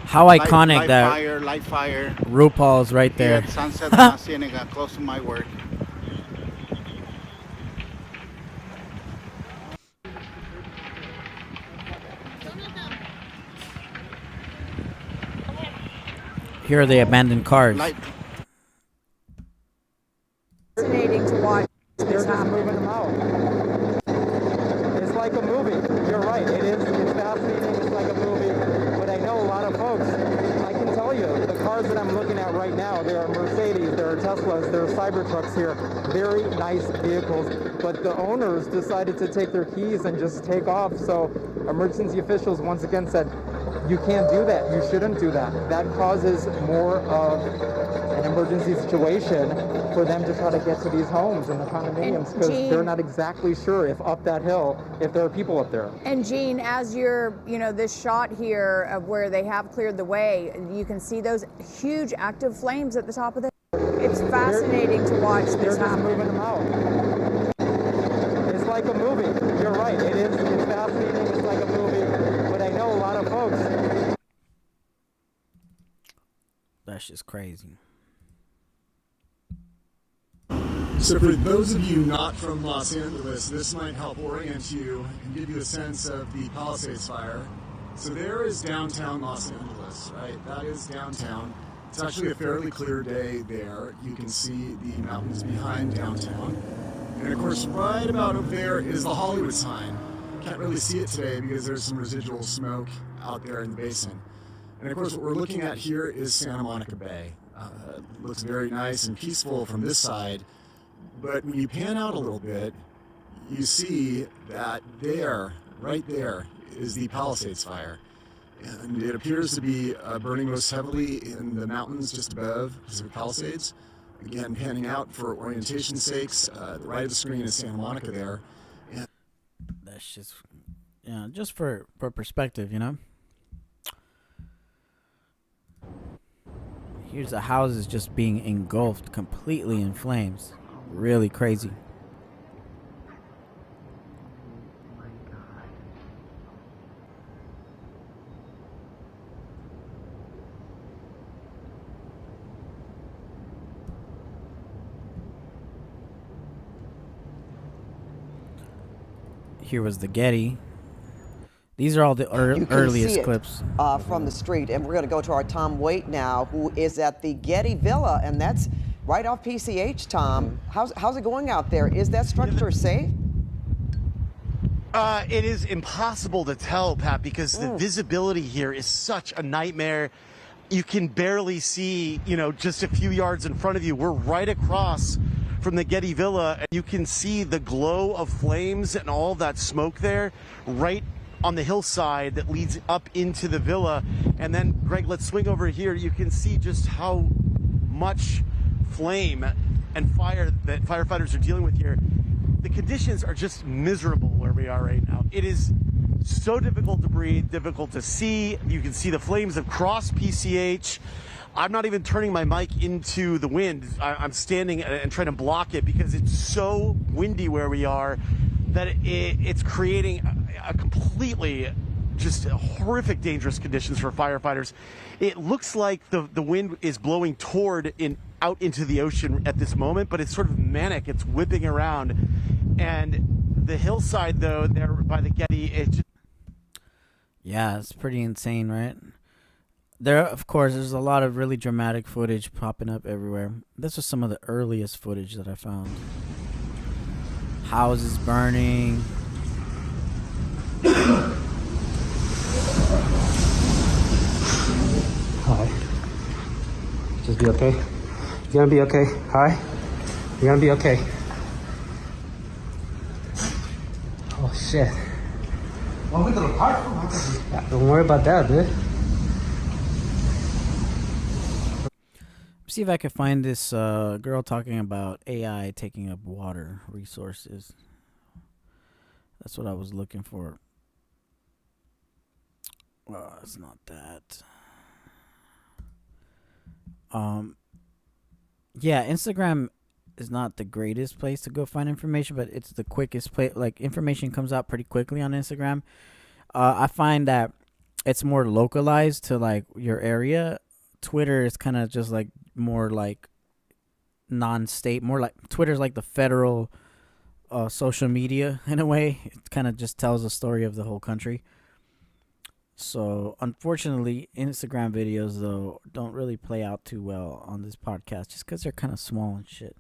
How iconic that light fire. RuPaul's right there. Here at Sunset La Cienega, close to my work. Here are the abandoned cars. Fascinating to watch. They're just moving them out. It's like a movie. You're right. It is. It's fascinating. It's like a movie. But I know a lot of folks. I can tell you, the cars that I'm looking at right now, there are Mercedes, there are Teslas, there are Cybertrucks here. Very nice vehicles. But the owners decided to take their keys and just take off. So emergency officials once again said, you can't do that. You shouldn't do that. That causes more of an emergency situation for them to try to get to these homes and the condominiums because they're not exactly sure if up that hill, if there are people up there. And Gene, as you're, this shot here of where they have cleared the way, you can see those huge active flames at the top of the. It's fascinating to watch this They're just happen. moving them out. It's like a movie. You're right. It is. It's fascinating. It's like a movie. But I know a lot of folks. That's just crazy. So for those of you not from Los Angeles, this might help orient you and give you a sense of the Palisades fire. So there is downtown Los Angeles, right? That is downtown. It's actually a fairly clear day there. You can see the mountains behind downtown. And of course, right about over there is the Hollywood sign. Can't really see it today because there's some residual smoke out there in the basin. And of course, what we're looking at here is Santa Monica Bay. It looks very nice and peaceful from this side. But when you pan out a little bit, you see that there, right there, is the Palisades fire. And it appears to be burning most heavily in the mountains just above Pacific Palisades. Again, panning out for orientation sakes, the right of the screen is Santa Monica there. And that's just for perspective, Here's the houses just being engulfed completely in flames. Really crazy. Here was the Getty. These are all the You can earliest see it, clips. From the street. And we're going to go to our Tom Waite now, who is at the Getty Villa, and that's right off PCH, Tom. How's it going out there? Is that structure safe? It is impossible to tell, Pat, because the visibility here is such a nightmare. You can barely see, just a few yards in front of you. We're right across from the Getty Villa, and you can see the glow of flames and all that smoke there right on the hillside that leads up into the villa. And then, Greg, let's swing over here. You can see just how much flame and fire that firefighters are dealing with here. The conditions are just miserable where we are right now. It is so difficult to breathe, difficult to see. You can see the flames across PCH. I'm not even turning my mic into the wind. I'm standing and trying to block it because it's so windy where we are. that it's creating a completely just horrific, dangerous conditions for firefighters. It looks like the wind is blowing out into the ocean at this moment, but it's sort of manic. It's whipping around, and the hillside though there by the Getty, Yeah, it's pretty insane, right? Of course, there's a lot of really dramatic footage popping up everywhere. This was some of the earliest footage that I found. Houses burning. Hi. Just be okay. You're gonna be okay. Hi. You're gonna be okay. Oh shit. Welcome to the park. Yeah, don't worry about that, dude. See if I can find this girl talking about AI taking up water resources. That's what I was looking for. Well, it's not that. Yeah, Instagram is not the greatest place to go find information, but it's the quickest place. Like, information comes out pretty quickly on Instagram. I find that it's more localized to like your area. Twitter is kind of just like more like non-state, more like Twitter's like the federal social media in a way. It kind of just tells a story of the whole country. So unfortunately, Instagram videos though don't really play out too well on this podcast, just because they're kind of small and shit,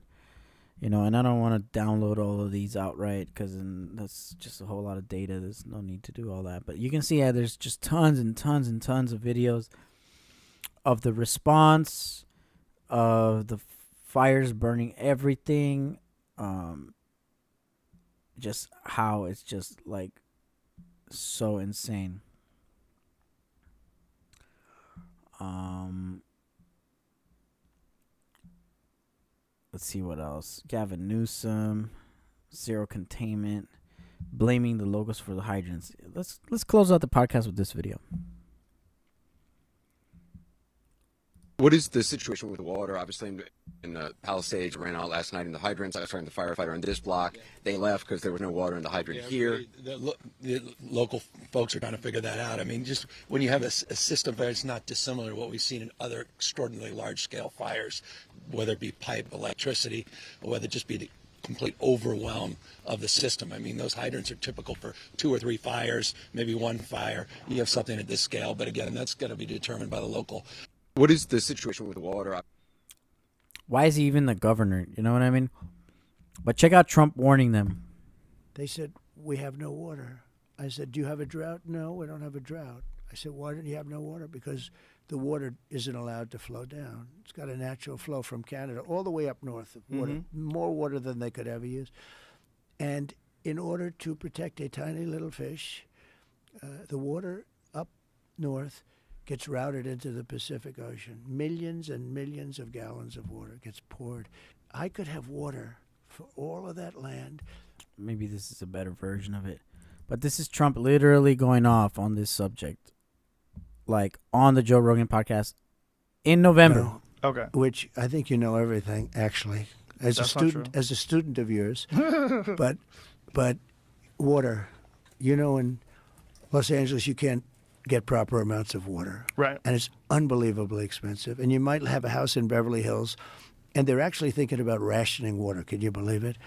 you know. And I don't want to download all of these outright because that's just a whole lot of data. There's no need to do all that. But you can see, there's just tons and tons and tons of videos of the response of the fires burning everything, just how it's just like so insane. Let's see what else. Gavin Newsom, zero containment, blaming the locals for the hydrants. Let's close out the podcast with this video. What is the situation with the water? Obviously, in the Palisades ran out last night in the hydrants. I was talking to the firefighter on this block. They left because there was no water in the hydrant here. The local folks are trying to figure that out. I mean, just when you have a system that's not dissimilar to what we've seen in other extraordinarily large-scale fires, whether it be pipe, electricity, or whether it just be the complete overwhelm of the system. I mean, those hydrants are typical for 2 or 3 fires, maybe 1 fire. You have something at this scale, but again, that's got to be determined by the local. What is the situation with the water? Why is he even the governor? You know what I mean? But check out Trump warning them. They said, we have no water. I said, do you have a drought? No, we don't have a drought. I said, why don't you have no water? Because the water isn't allowed to flow down. It's got a natural flow from Canada all the way up north. Water, more water than they could ever use. And in order to protect a tiny little fish, the water up north gets routed into the Pacific Ocean. Millions and millions of gallons of water gets poured. I could have water for all of that land. Maybe this is a better version of it. But this is Trump literally going off on this subject, like on the Joe Rogan podcast in November. No. Okay. Which I think you know everything, actually, as a student of yours. but water, you know, in Los Angeles you can't get proper amounts of water. Right. And it's unbelievably expensive. And you might have a house in Beverly Hills, and they're actually thinking about rationing water. Can you believe it?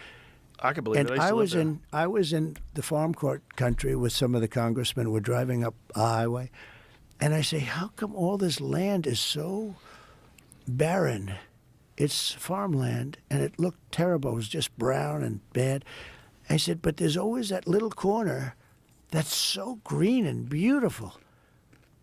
I can believe it. I was in the farm court country with some of the congressmen. We're driving up a highway, and I say, how come all this land is so barren? It's farmland, and it looked terrible. It was just brown and bad. I said, but there's always that little corner that's so green and beautiful.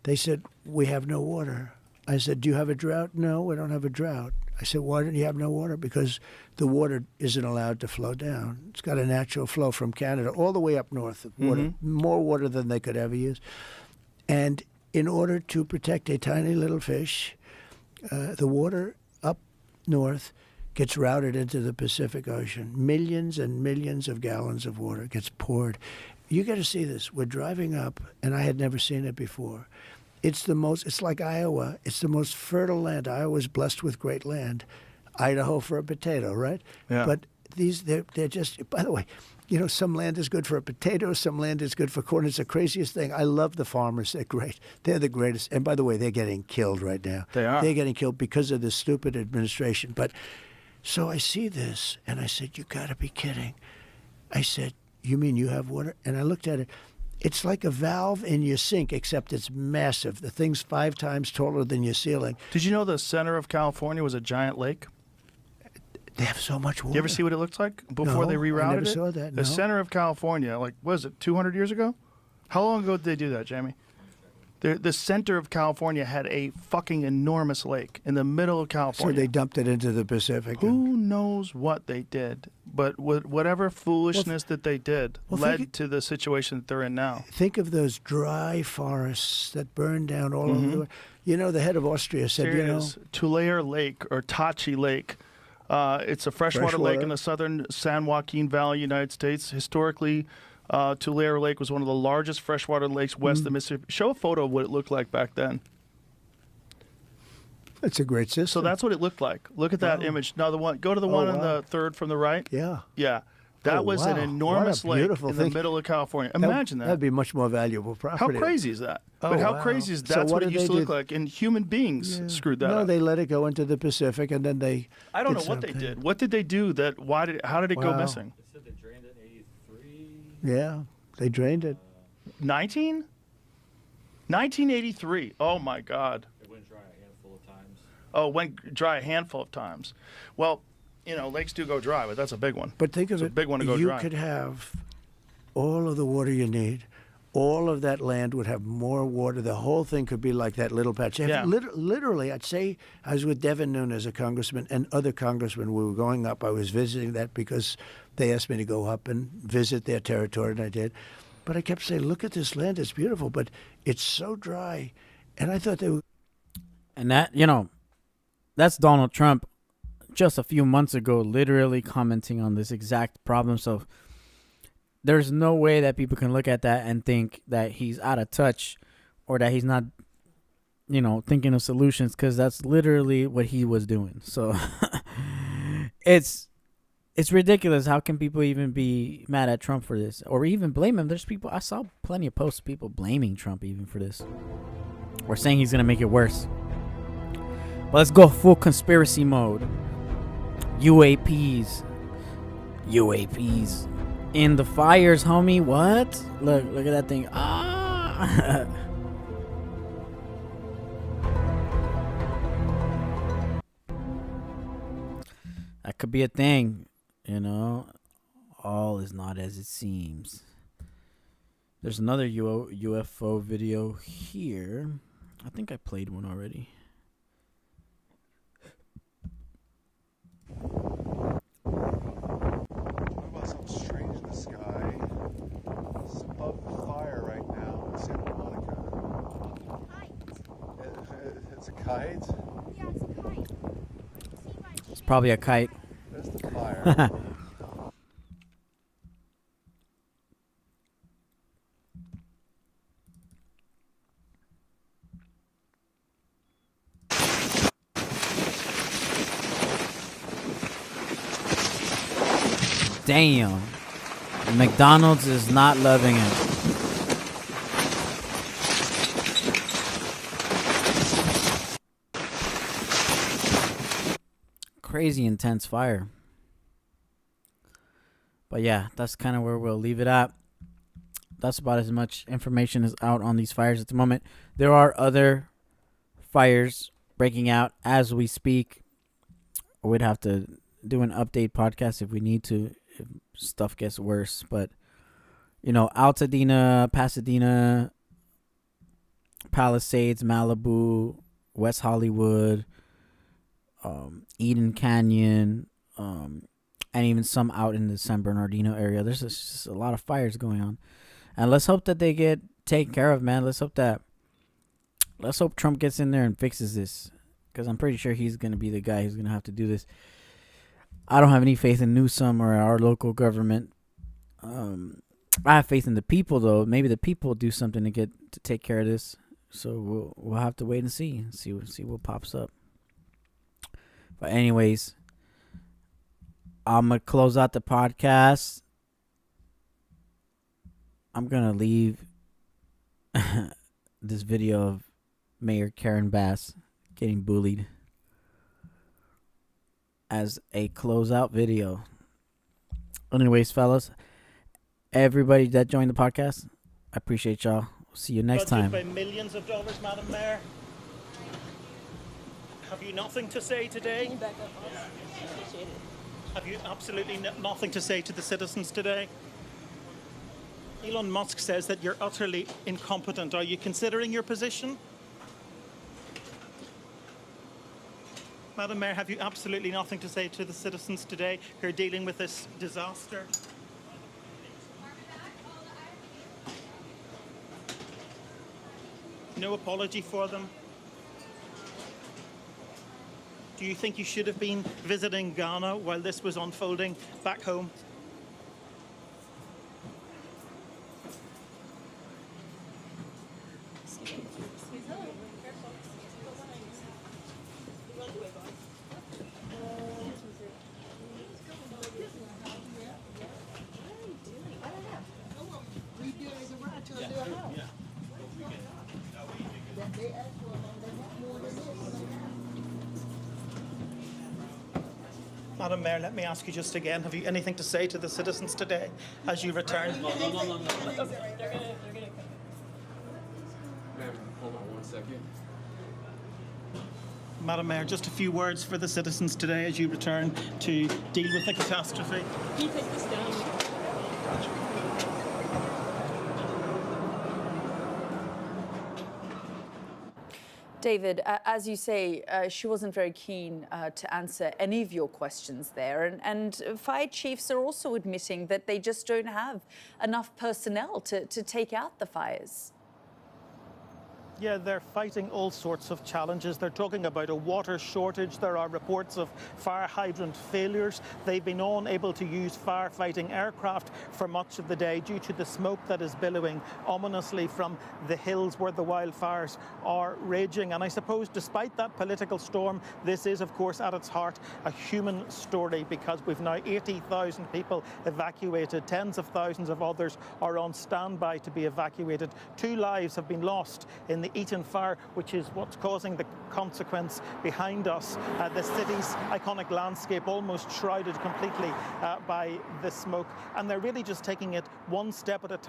They said, we have no water. I said, do you have a drought? No, we don't have a drought. I said, why don't you have no water? Because the water isn't allowed to flow down. It's got a natural flow from Canada all the way up north. Water, more water than they could ever use. And in order to protect a tiny little fish, the water up north gets routed into the Pacific Ocean. Millions and millions of gallons of water gets poured. You got to see this. We're driving up, and I had never seen it before. It's like Iowa. It's the most fertile land. Iowa's blessed with great land. Idaho for a potato, right? Yeah. But they're just. By the way, some land is good for a potato, some land is good for corn. It's the craziest thing. I love the farmers. They're great. They're the greatest. And by the way, they're getting killed right now. They are. They're getting killed because of this stupid administration. But so I see this, and I said, "You got to be kidding." I said, "You mean you have water?" And I looked at it. It's like a valve in your sink, except it's massive. The thing's 5 times taller than your ceiling. Did you know the center of California was a giant lake? They have so much water. You ever see what it looked like before they rerouted I never it? saw that. The center of California, what was it, 200 years ago? How long ago did they do that, Jamie? The center of California had a fucking enormous lake in the middle of California. So they dumped it into the Pacific. Who knows what they did? But whatever foolishness that they did led to the situation that they're in now. Think of those dry forests that burned down all over the world. The head of Austria said, Tulare Lake or Tachi Lake. It's a freshwater lake in the southern San Joaquin Valley, United States. Historically, Tulare Lake was one of the largest freshwater lakes west of the Mississippi. Show a photo of what it looked like back then. It's a great system. So that's what it looked like. Look at that image. Now go to the one on the third from the right. Yeah. Yeah. That was an enormous lake in the middle of California. Imagine that. That'd be much more valuable property. How crazy is that? But how crazy is that's what it used to look like? And human beings screwed that up. No, they let it go into the Pacific, and then they. I don't know what they did. What did they do? How did it go missing? They said they drained it in 83. Yeah, they drained it. 1983. Oh my God. It went dry a handful of times. Oh, went dry a handful of times. Well, lakes do go dry, but that's a big one. But think of it. A big one to go you dry. could have all of the water you need. All of that land would have more water. The whole thing could be like that little patch. Yeah. Literally, I'd say I was with Devin Nunes, a congressman, and other congressmen. We were going up. I was visiting that because they asked me to go up and visit their territory, and I did. But I kept saying, look at this land. It's beautiful, but it's so dry. And I thought they were... And that, that's Donald Trump just a few months ago literally commenting on this exact problem. So there's no way that people can look at that and think that he's out of touch or that he's not, thinking of solutions, because that's literally what he was doing. So it's ridiculous. How can people even be mad at Trump for this or even blame him? There's people, I saw plenty of posts, people blaming Trump even for this or saying he's going to make it worse. But let's go full conspiracy mode. UAPs in the fires, homie. What? Look at that thing. Ah. That could be a thing, all is not as it seems. There's another UFO video here. I think I played one already. What about something strange in the sky? It's above the fire right now in Santa Monica. It's a kite? Yeah, it's a kite. It's probably a kite. There's the fire. Damn. McDonald's is not loving it. Crazy intense fire. But yeah, that's kind of where we'll leave it at. That's about as much information is out on these fires at the moment. There are other fires breaking out as we speak. We'd have to do an update podcast if we need to, if stuff gets worse. But, Altadena, Pasadena, Palisades, Malibu, West Hollywood, Eden Canyon, and even some out in the San Bernardino area. There's just a lot of fires going on. And let's hope that they get taken care of, man. Let's hope Trump gets in there and fixes this, because I'm pretty sure he's going to be the guy who's going to have to do this. I don't have any faith in Newsom or our local government. I have faith in the people, though. Maybe the people do something to take care of this. So we'll have to wait and see what pops up. But anyways, I'm going to close out the podcast. I'm going to leave this video of Mayor Karen Bass getting bullied as a closeout video. Anyways, fellas, everybody that joined the podcast, I appreciate y'all. See you next time. By millions of dollars, Madam Mayor. Have you nothing to say today? Have you absolutely nothing to say to the citizens today? Elon Musk says that you're utterly incompetent. Are you considering your position? Madam Mayor, have you absolutely nothing to say to the citizens today who are dealing with this disaster? No apology for them? Do you think you should have been visiting Ghana while this was unfolding back home? Madam Mayor, let me ask you just again, have you anything to say to the citizens today as you return? No. They're gonna come. Ma'am, hold on 1 second. Madam Mayor, just a few words for the citizens today as you return to deal with the catastrophe. Can you take this down? David, as you say, she wasn't very keen to answer any of your questions there. And fire chiefs are also admitting that they just don't have enough personnel to take out the fires. Yeah, they're fighting all sorts of challenges. They're talking about a water shortage. There are reports of fire hydrant failures. They've been unable to use firefighting aircraft for much of the day due to the smoke that is billowing ominously from the hills where the wildfires are raging. And I suppose despite that political storm, this is, of course, at its heart, a human story, because we've now 80,000 people evacuated. Tens of thousands of others are on standby to be evacuated. 2 lives have been lost in the Eaton fire, which is what's causing the consequence behind us. The city's iconic landscape almost shrouded completely by the smoke, and they're really just taking it one step at a time.